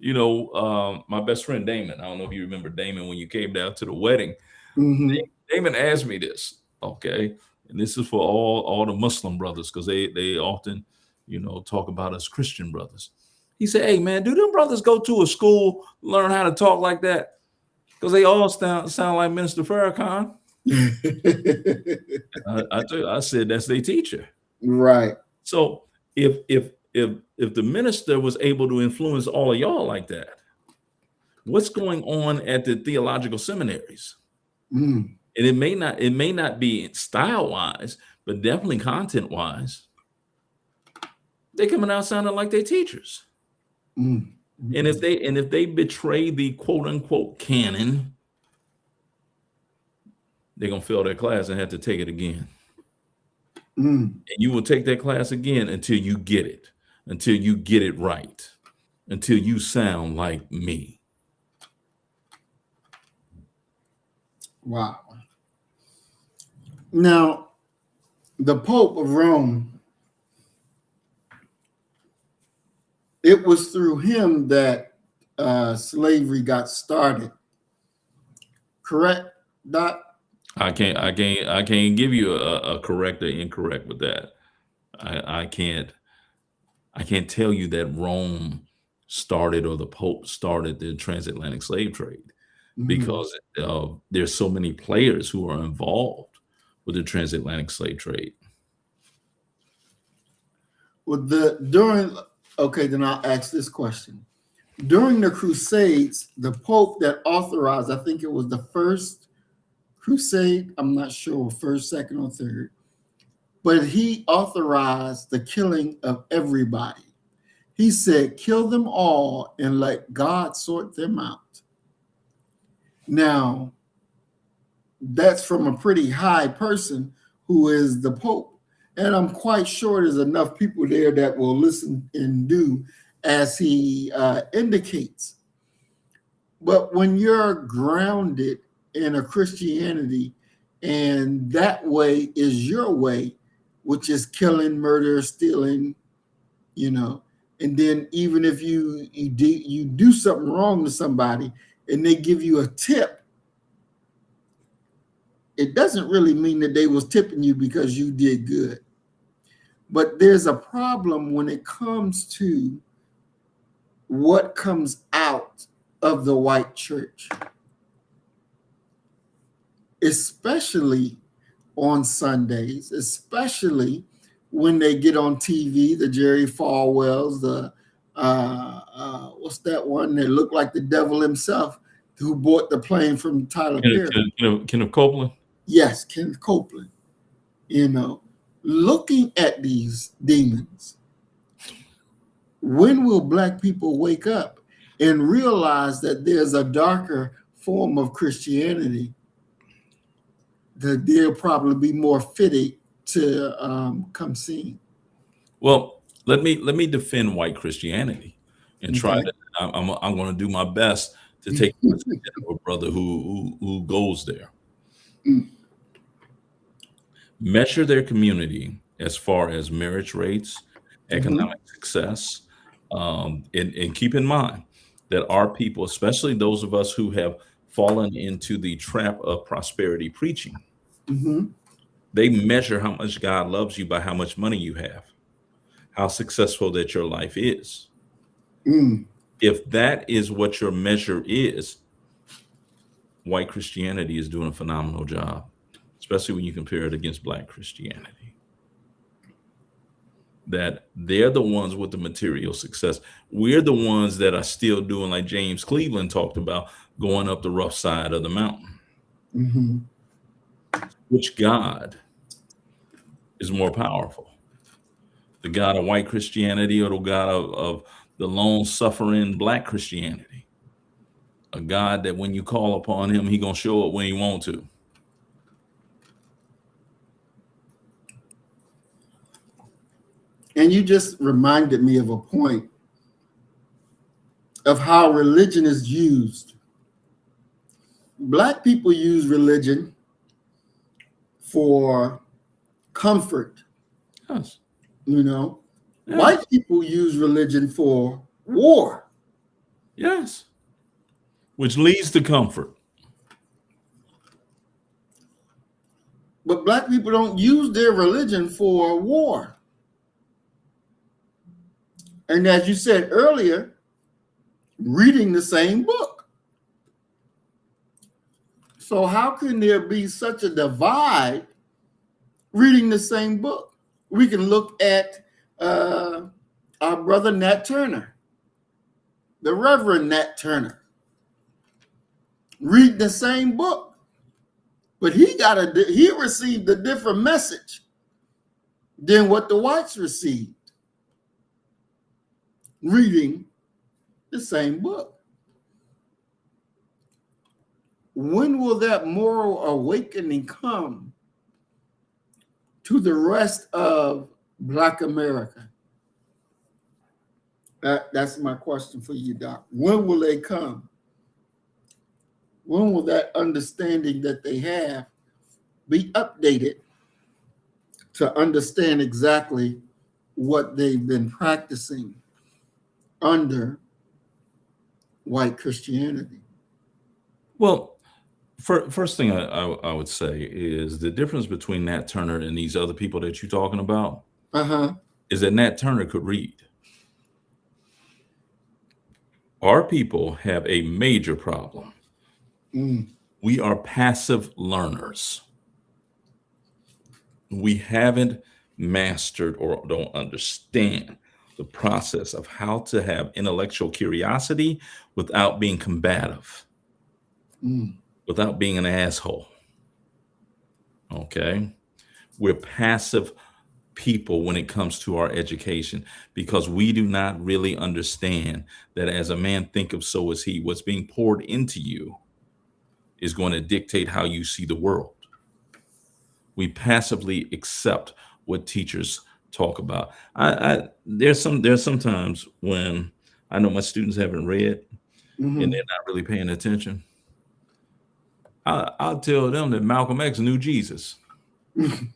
My best friend Damon, I don't know if you remember Damon when you came down to the wedding. Hmm. Damon asked me this, okay, and this is for all the Muslim brothers because they often, talk about us Christian brothers. He said, "Hey man, do them brothers go to a school learn how to talk like that? Because they all sound like Minister Farrakhan." I said that's their teacher. Right. So if the minister was able to influence all of y'all like that, what's going on at the theological seminaries? Mm. And it may not be style wise, but definitely content wise. They coming out sounding like their teachers. Mm. And if Mm. they betray the quote unquote canon, they're gonna fail their class and have to take it again. Mm. And you will take that class again until you get it, until you get it right, until you sound like me. Wow. Now, the Pope of Rome, it was through him that slavery got started. Correct, Doc? I can't give you a correct or incorrect with that. I can't tell you that Rome started or the Pope started the transatlantic slave trade Mm. because there's so many players who are involved with the transatlantic slave trade. Well, okay, then I'll ask this question. During the Crusades, the Pope that authorized, I think it was the first crusade, I'm not sure, first, second, or third, but he authorized the killing of everybody. He said, kill them all and let God sort them out. Now, that's from a pretty high person who is the Pope. And I'm quite sure there's enough people there that will listen and do as he indicates. But when you're grounded in a Christianity and that way is your way, which is killing, murder, stealing, and then even if you do something wrong to somebody and they give you a tip, it doesn't really mean that they was tipping you because you did good. But there's a problem when it comes to what comes out of the white church, especially on Sundays, especially when they get on TV, the Jerry Falwells, the what's that one that looked like the devil himself, who bought the plane from Tyler Perry? Kenneth Copeland? Yes, Kenneth Copeland. Looking at these demons, when will Black people wake up and realize that there's a darker form of Christianity that they'll probably be more fitted to come see? Well, let me defend white Christianity and try Okay. to. I'm going to do my best to take a brother who goes there. Mm. Measure their community as far as marriage rates, economic success, and keep in mind that our people, especially those of us who have fallen into the trap of prosperity preaching, Mm-hmm. they measure how much God loves you by how much money you have, how successful that your life is. Mm. If that is what your measure is, white Christianity is doing a phenomenal job, especially when you compare it against Black Christianity. That they're the ones with the material success. We're the ones that are still doing, like James Cleveland talked about, going up the rough side of the mountain. Mm-hmm. Which God is more powerful? The God of white Christianity or the God of the long suffering Black Christianity? A God that when you call upon him, he gonna show up when he want to. And you just reminded me of a point of how religion is used. Black people use religion for comfort, Yes. Yes. White Yes. people use religion for war. Yes. Which leads to comfort. But Black people don't use their religion for war. And as you said earlier, reading the same book. So how can there be such a divide reading the same book? We can look at our brother Nat Turner, the Reverend Nat Turner, read the same book, but he received a different message than what the whites received reading the same book. When will that moral awakening come to the rest of Black America? That's my question for you, Doc. When will they come? When will that understanding that they have be updated to understand exactly what they've been practicing under white Christianity? Well, first thing I would say is the difference between Nat Turner and these other people that you're talking about is that Nat Turner could read. Our people have a major problem. Mm. We are passive learners. We haven't mastered or don't understand the process of how to have intellectual curiosity without being combative, without being an asshole. Okay? We're passive people when it comes to our education, because we do not really understand that as a man thinketh, so is he. What's being poured into you is going to dictate how you see the world. We passively accept what teachers talk about. There's sometimes when I know my students haven't read and Hmm. they're not really paying attention. I'll tell them that Malcolm X knew Jesus. That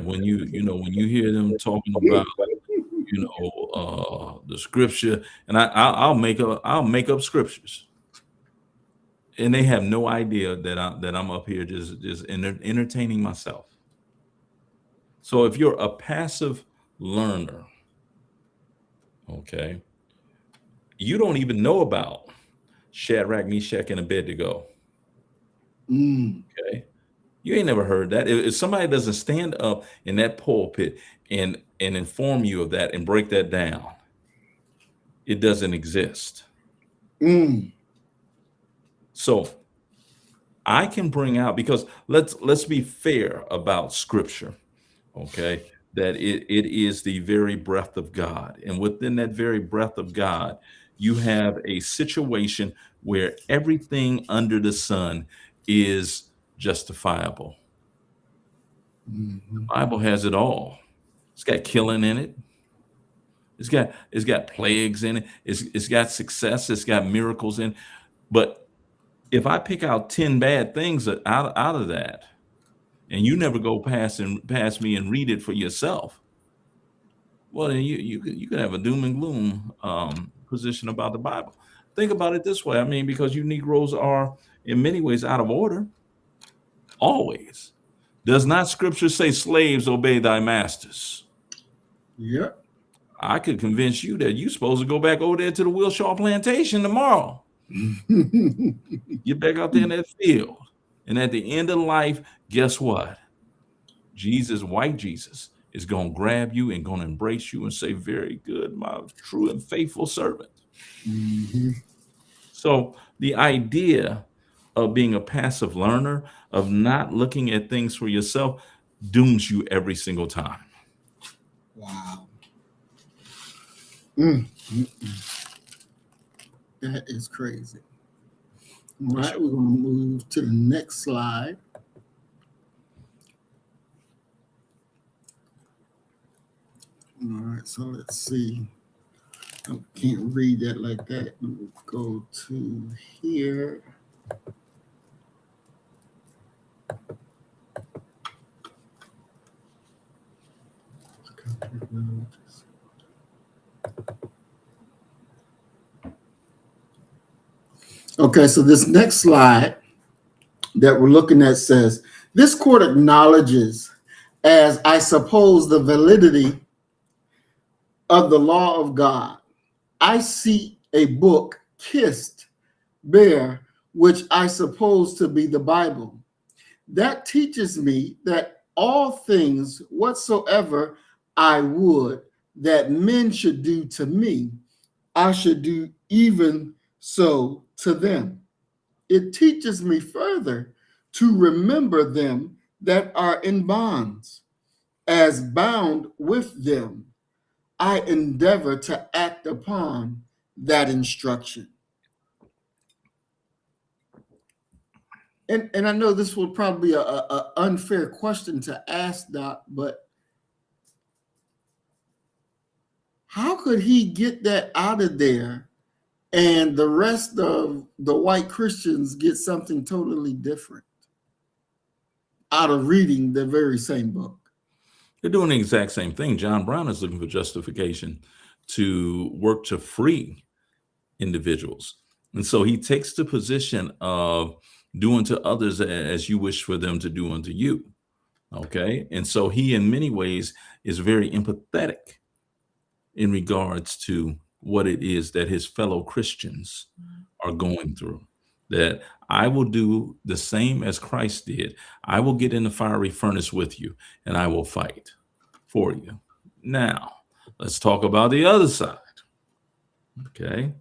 when you hear them talking about the scripture, and I'll make up scriptures, and they have no idea that I'm up here just entertaining myself. So if you're a passive learner, okay, you don't even know about Shadrach, Meshach, and Abednego. Mm. Okay, you ain't never heard that. If somebody doesn't stand up in that pulpit and inform you of that and break that down, it doesn't exist. Mm. So I can bring out, because let's be fair about scripture, okay? That it is the very breath of God. And within that very breath of God, you have a situation where everything under the sun is justifiable. Hmm. Bible has it all. It's got killing in it. It's got plagues in it. It's got success. It's got miracles in it. But if I pick out 10 bad things out of that, and you never go past me and read it for yourself, well, then you could have a doom and gloom position about the Bible. Think about it this way. I mean, because you Negroes are in many ways out of order, always. Does not Scripture say, "Slaves, obey thy masters"? Yep. I could convince you that you're supposed to go back over there to the Wilshaw plantation tomorrow. Get back out there in that field. And at the end of life, guess what? Jesus, white Jesus, is going to grab you and going to embrace you and say, "Very good, my true and faithful servant." Hmm. So the idea of being a passive learner, of not looking at things for yourself, dooms you every single time. Wow. Mm. That is crazy. All Yes, right, sir. we're going to move to the next slide. All right, so let's see. I can't read that like that. Let me go to here. Okay, so this next slide that we're looking at says this court acknowledges, as I suppose, the validity of the law of God. I see a book kissed bare, which I suppose to be the Bible. That teaches me that all things whatsoever I would that men should do to me, I should do even so to them. It teaches me further to remember them that are in bonds, as bound with them. I endeavor to act upon that instruction. And I know this will probably be a unfair question to ask, Doc, but how could he get that out of there and the rest of the white Christians get something totally different out of reading the very same book? They're doing the exact same thing. John Brown is looking for justification to work to free individuals. And so he takes the position of doing to others as you wish for them to do unto you. Okay. And so he, in many ways, is very empathetic in regards to what it is that his fellow Christians are going through. That I will do the same as Christ did. I will get in the fiery furnace with you and I will fight for you. Now, let's talk about the other side. Okay.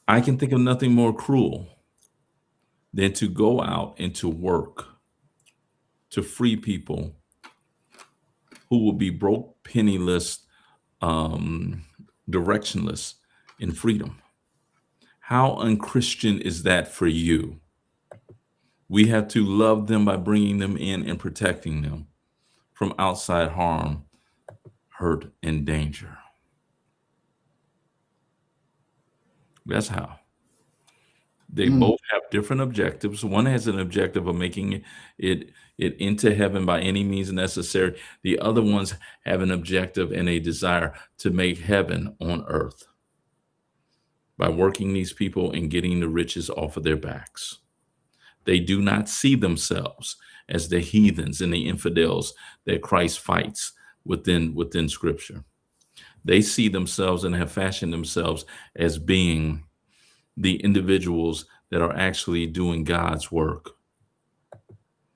I can think of nothing more cruel than to go out and to work to free people who will be broke, penniless, um, directionless in freedom. How unchristian is that for you? We have to love them by bringing them in and protecting them from outside harm, hurt, and danger. That's how. They Mm, both have different objectives. One has an objective of making it it into heaven by any means necessary. The other ones have an objective and a desire to make heaven on earth by working these people and getting the riches off of their backs. They do not see themselves as the heathens and the infidels that Christ fights within Scripture. They see themselves and have fashioned themselves as being the individuals that are actually doing God's work.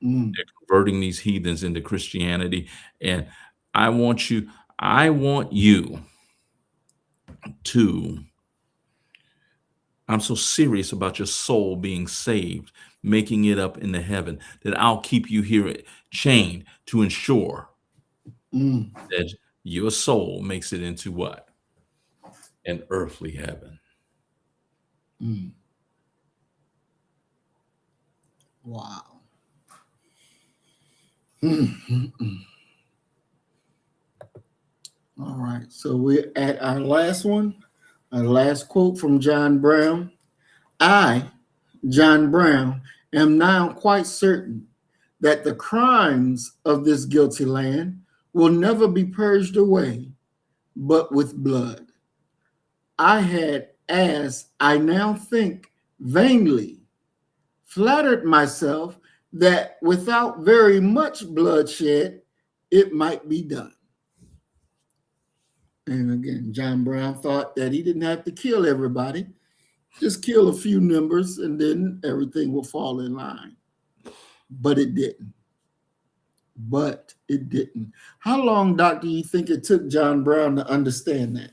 mm, They're converting these heathens into Christianity. And I want you, I want you to, I'm so serious about your soul being saved, making it up into heaven, that I'll keep you here chained to ensure mm, that your soul makes it into what? An earthly heaven. mm. Wow. Mm, mm, mm. All right. So we're at our last one, our last quote from John Brown. I, John Brown, am now quite certain that the crimes of this guilty land will never be purged away, but with blood. I had, as I now think, vainly flattered myself that without very much bloodshed, it might be done. And again, John Brown thought that he didn't have to kill everybody, just kill a few numbers and then everything will fall in line. But it didn't. But it didn't. How long, Doc, do you think it took John Brown to understand that?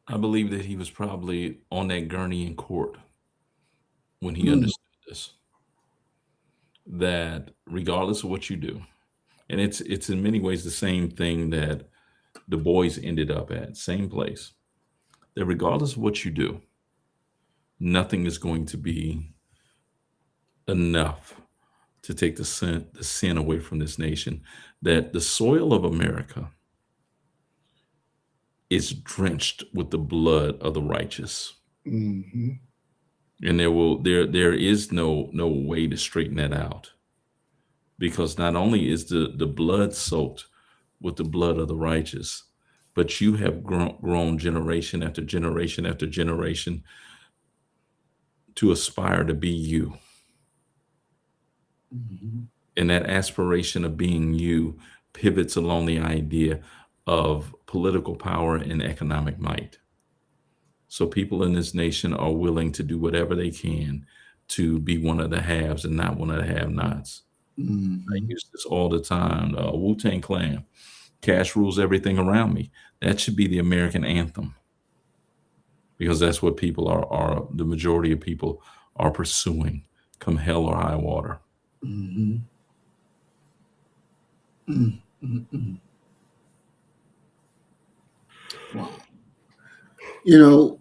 I believe that he was probably on that gurney in court when he Mm, understood this, that regardless of what you do, and it's in many ways the same thing that the boys ended up at, same place, that regardless of what you do, nothing is going to be enough to take the sin away from this nation, that the soil of America is drenched with the blood of the righteous. mhm, And there is no way to straighten that out, because not only is the blood soaked with the blood of the righteous, but you have grown generation after generation after generation to aspire to be you. mhm, And that aspiration of being you pivots along the idea of political power and economic might. So people in this nation are willing to do whatever they can to be one of the haves and not one of the have-nots. I mhm, use this all the time. Wu-Tang Clan, cash rules everything around me. That should be the American anthem, because that's what people are the majority of people are pursuing, come hell or high water. mhm, mm, mm, mm. Wow. You know,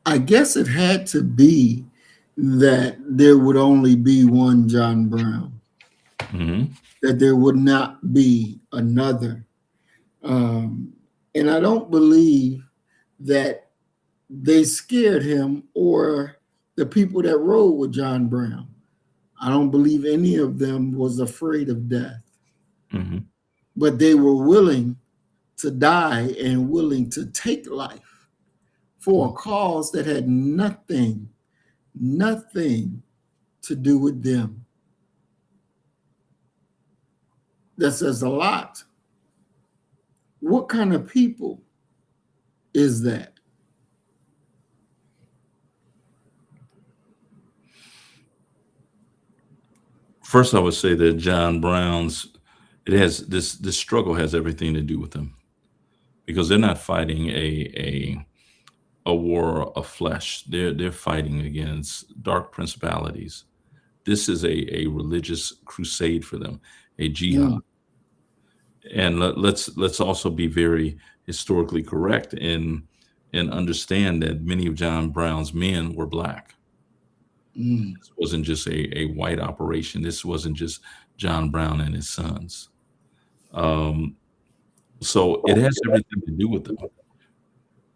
I guess it had to be that there would only be one John Brown, Hmm. that there would not be another. Um, and I don't believe that they scared him or the people that rode with John Brown. I don't believe any of them was afraid of death, Hmm. but they were willing to die and willing to take life for a cause that had nothing to do with them. That says a lot. What kind of people is that? First, I would say that John Brown's, it has this struggle has everything to do with him. because they're not fighting a war of flesh. They're fighting against dark principalities. This is a religious crusade for them, a jihad. Mm, And let's also be very historically correct and understand that many of John Brown's men were black. mm, This wasn't just a white operation. This wasn't just John Brown and his sons. Um, so it has everything to do with them.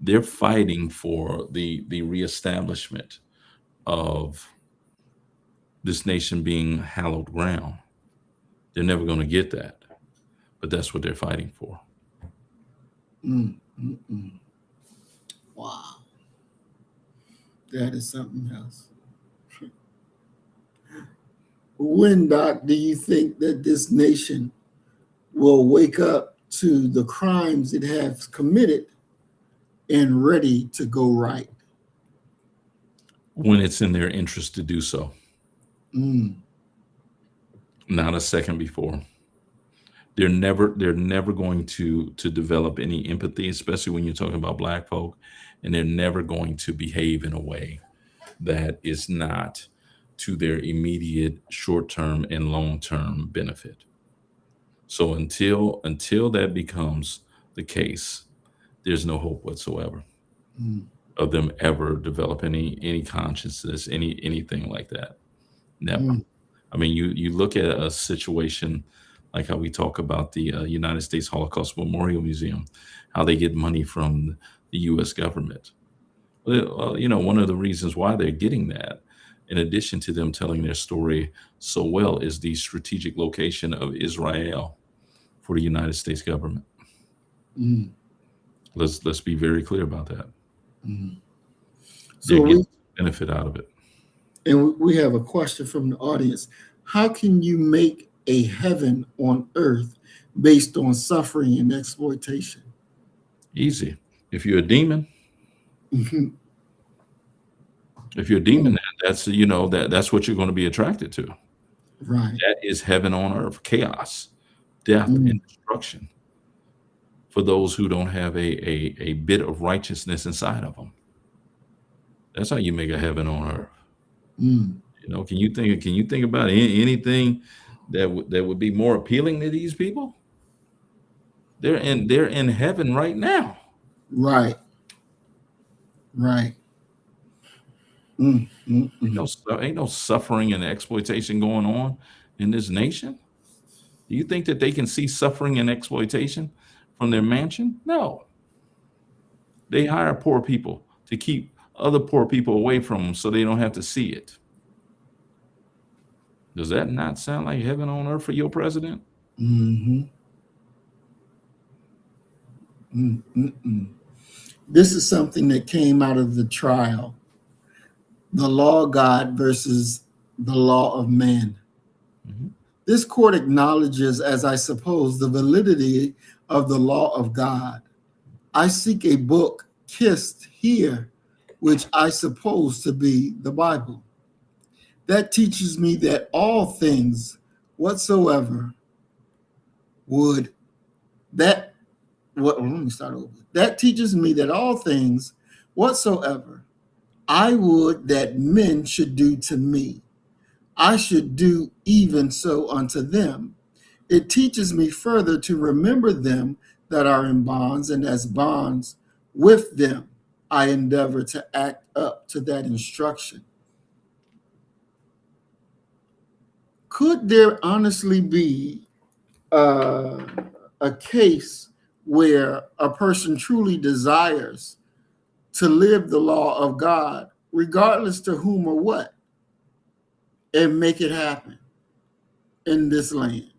They're fighting for the reestablishment of this nation being hallowed ground. They're never going to get that, but that's what they're fighting for. mm, mm, mm. Wow, that is something else. When, Doc, do you think that this nation will wake up to the crimes it has committed and ready to go right? When it's in their interest to do so, Mm, not a second before. They're never going to develop any empathy, especially when you're talking about black folk, and they're never going to behave in a way that is not to their immediate short-term and long-term benefit. So until that becomes the case, there's no hope whatsoever mm, of them ever develop any consciousness, anything like that. Never. mm, I mean, you look at a situation like how we talk about the United States Holocaust Memorial Museum, how they get money from the U.S. government. Well, one of the reasons why they're getting that, in addition to them telling their story so well, is the strategic location of Israel for the United States government. mm, Let's be very clear about that. mm. They're So getting benefit out of it. we have a question from the audience. How can you make a heaven on earth based on suffering and exploitation? Easy. If you're a demon, Mhm. if you're a demon, that's what you're going to be attracted to. Right. That is heaven on earth, chaos, death, and Mm, destruction for those who don't have a bit of righteousness inside of them. That's how you make a heaven on earth. mm. Can you think about anything that would be more appealing to these people? They're in heaven right now. Right. Right. Mm, mm, Ain't mm. ain't no suffering and exploitation going on in this nation. Do you think that they can see suffering and exploitation from their mansion? No. They hire poor people to keep other poor people away from them so they don't have to see it. Does that not sound like heaven on earth for your president? Mhm, mm, mm, mm. This is something that came out of the trial, the law of God versus the law of man. Mhm. This court acknowledges, as I suppose, the validity of the law of God. I seek a book kissed here, which I suppose to be the Bible. That teaches me that all things whatsoever would that what let me start over. That teaches me that all things whatsoever I would that men should do to me, I should do even so unto them. It teaches me further to remember them that are in bonds, and as bonds with them, I endeavor to act up to that instruction. Could there honestly be uh, a case where a person truly desires to live the law of God, regardless to whom or what, and make it happen in this land?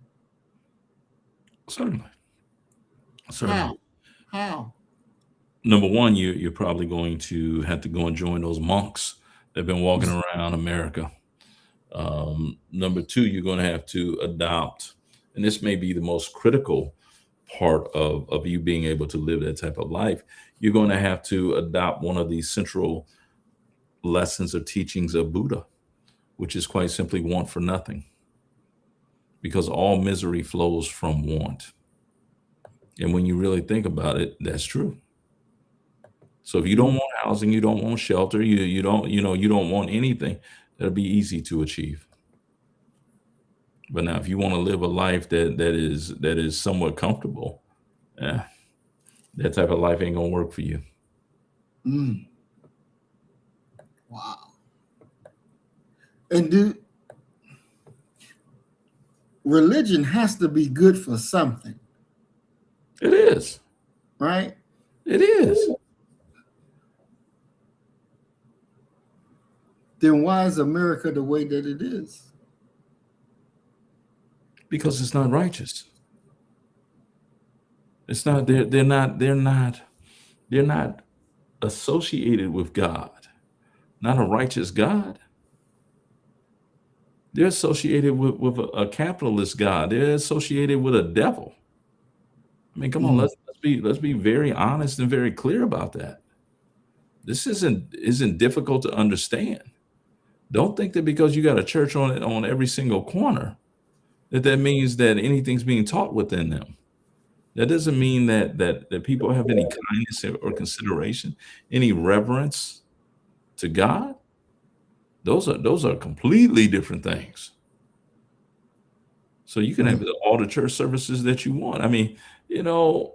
Certainly. Certainly. How? How? Number one, you're probably going to have to go and join those monks that have been walking around America. Number two, you're going to have to adopt, and this may be the most critical part of you being able to live that type of life. You're going to have to adopt one of these central lessons or teachings of Buddha, which is quite simply want for nothing, because all misery flows from want. And when you really think about it, that's true. So if you don't Mm, want housing, you don't want shelter, you don't, you don't want anything, that'll be easy to achieve. But now if you want to live a life that is somewhat comfortable, eh, that type of life ain't gonna work for you. mm, wow. And religion has to be good for something, It is. right? It is. Then why is America the way that it is? Because it's not righteous. It's not they're not associated with God. Not a righteous God. They're associated with a capitalist God. They're associated with a devil. I mean, come on, Mm, let's be very honest and very clear about that. This isn't difficult to understand. Don't think that because you got a church on it on every single corner that means that anything's being taught within them. That doesn't mean that people have any kindness or consideration, any reverence to God. Those are completely different things. So you can have mm, all the church services that you want. I mean, you know,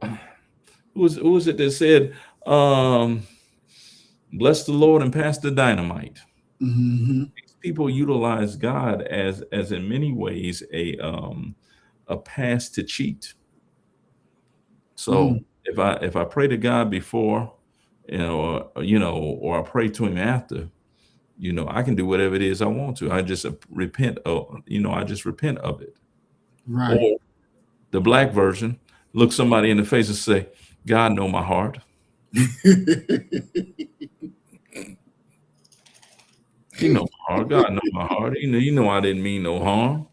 who was it that said, um, "Bless the Lord and pass the dynamite." mm-hmm, These people utilize God as in many ways a pass to cheat. So mm, if I pray to God before, or I pray to Him after, I can do whatever it is I want to. I just repent. I just repent of it. right. Or the black version, look somebody in the face and say, "God know my heart. He know my heart. God know my heart. You know I didn't mean no harm.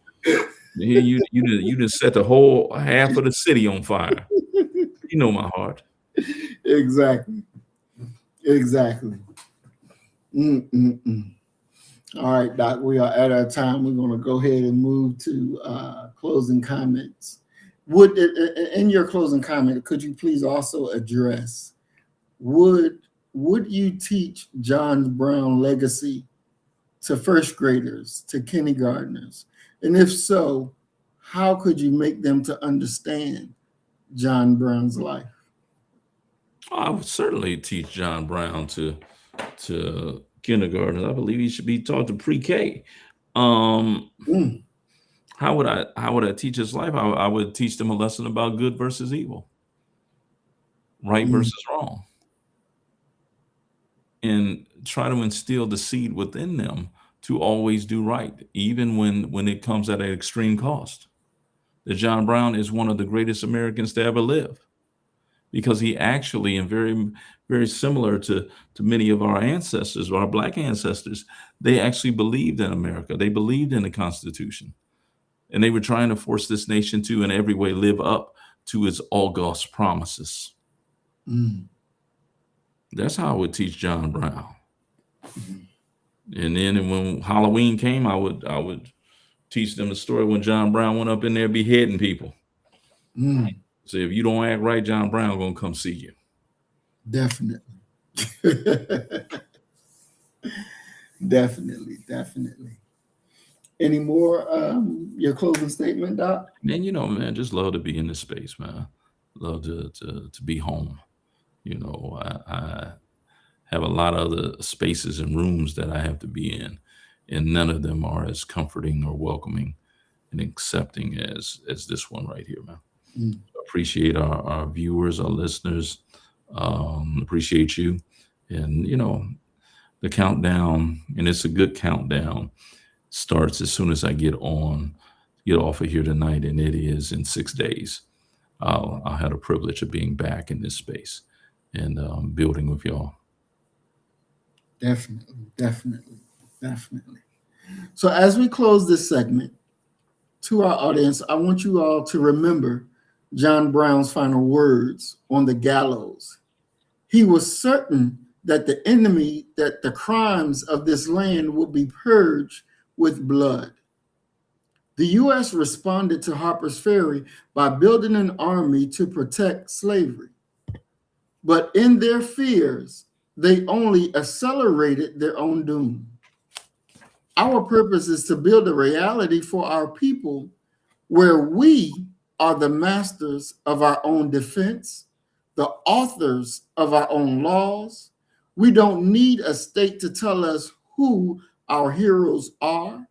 Here you just set the whole half of the city on fire. You know my heart." Exactly. Exactly. Mm-mm-mm. All right, Doc, we are at our time. We're going to go ahead and move to closing comments. In your closing comment, could you please also address would would you teach John Brown legacy to first graders, to kindergartners? And if so, how could you make them to understand John Brown's life? I would certainly teach John Brown to kindergarten. I believe he should be taught to pre-K. Um, Mm, how would I teach his life? I would teach them a lesson about good versus evil, right mm, versus wrong, and try to instill the seed within them to always do right, even when it comes at an extreme cost. That John Brown is one of the greatest Americans to ever live because he actually, and very very similar to many of our ancestors, our black ancestors, they actually believed in America. They believed in the Constitution, and they were trying to force this nation to, in every way, live up to its august promises. mm, That's how I would teach John Brown. mm, And then when Halloween came, I would teach them the story when John Brown went up in there beheading people. mm. So if you don't act right, John Brown gonna come see you. Definitely. Definitely, definitely. Any more your closing statement, Doc? And man, just love to be in this space, man. Love to be home. I have a lot of other spaces and rooms that I have to be in, and none of them are as comforting or welcoming and accepting as this one right here, man. Mm, Appreciate our viewers, our listeners. Appreciate you, and the countdown, and it's a good countdown. Starts as soon as I get off of here tonight, and it is in 6 days. I'll have the privilege of being back in this space and building with y'all. definitely, definitely, definitely. So as we close this segment, to our audience, I want you all to remember John Brown's final words on the gallows. He was certain that the crimes of this land would be purged with blood. The U.S. responded to Harper's Ferry by building an army to protect slavery. But in their fears, they only accelerated their own doom. Our purpose is to build a reality for our people where we are the masters of our own defense, the authors of our own laws. We don't need a state to tell us who our heroes are.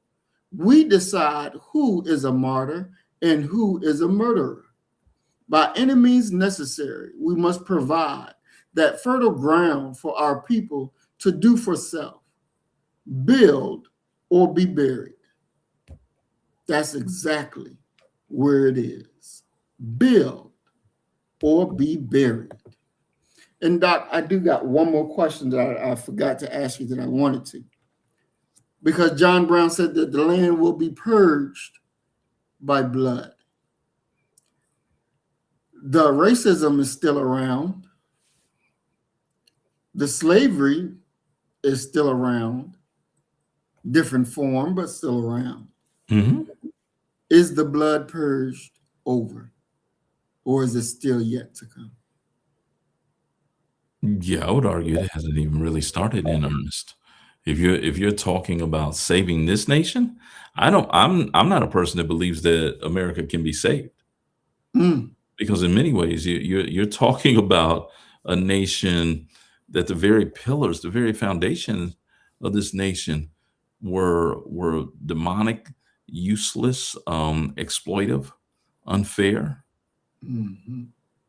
We decide who is a martyr and who is a murderer. By any means necessary, we must provide that fertile ground for our people to do for self, build or be buried. That's exactly where it is. Build or be buried. And Doc, I do got one more question that I forgot to ask you that I wanted to. Because John Brown said that the land will be purged by blood. The racism is still around. The slavery is still around. Different form, but still around. Mm-hmm. Is the blood purged over? Or is it still yet to come? Yeah, I would argue it hasn't even really started in earnest. If you're talking about saving this nation, I'm not a person that believes that America can be saved. Mm. Because in many ways you're talking about a nation that the very pillars, the very foundation of this nation were demonic, useless, exploitive, unfair. Mm-hmm.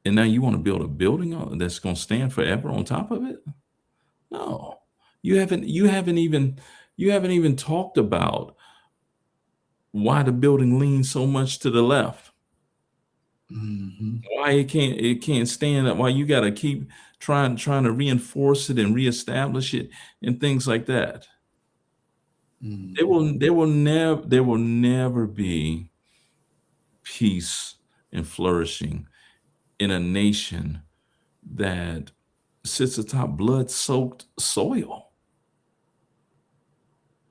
And now you want to build a building that's going to stand forever on top of it? No. You haven't even talked about why the building leans so much to the left. Mm-hmm. Why it can't stand up, why you got to keep trying to reinforce it and reestablish it and things like that. Mm-hmm. There will never be peace and flourishing in a nation that sits atop blood-soaked soil.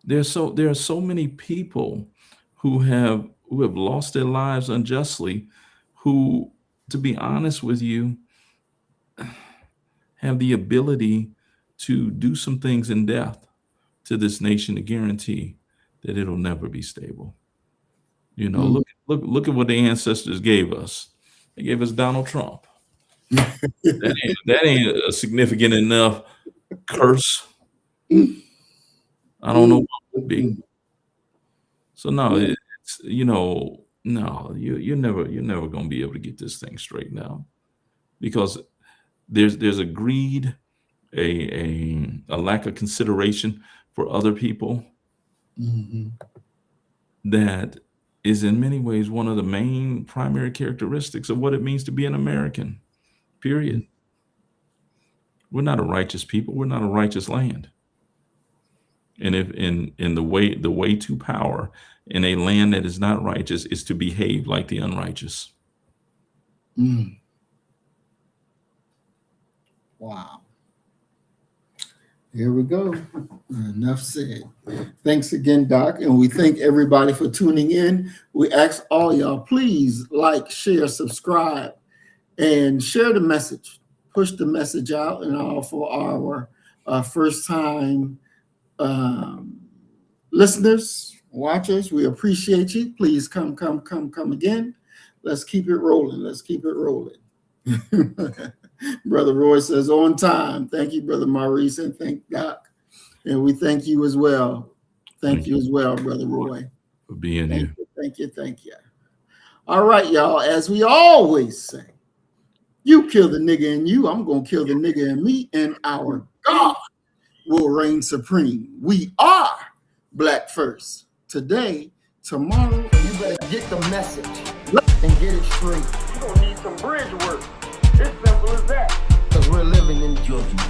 There are so many people who have lost their lives unjustly, who, to be honest with you, have the ability to do some things in death to this nation to guarantee that it'll never be stable. Mm. Look at what the ancestors gave us. They gave us Donald Trump. That ain't a significant enough curse. I don't know what would be. So no, it's no, you're never gonna be able to get this thing straightened out, because there's a greed, a lack of consideration for other people Mm-hmm. that is in many ways one of the main primary characteristics of what it means to be an American. Period. We're not a righteous people. We're not a righteous land. And if in the way to power in a land that is not righteous is to behave like the unrighteous. Mm. Wow. Here we go. Enough said. Thanks again, Doc. And we thank everybody for tuning in. We ask all y'all, please like, share, subscribe, and share the message. Push the message out. And all for our first-time listeners, watchers, we appreciate you. Please come again. Let's keep it rolling. Let's keep it rolling. Brother Roy says, on time. Thank you, Brother Maurice, and thank Doc. And we thank you as well. Thank you as well, Brother Roy. For being here. Thank you. All right, y'all. As we always say, you kill the nigga in you, I'm going to kill the nigga in me, and our God will reign supreme. We are Black first. Today, tomorrow, you better get the message and get it straight. You're gonna need some bridge work. It's simple as that. Because we're living in judgment.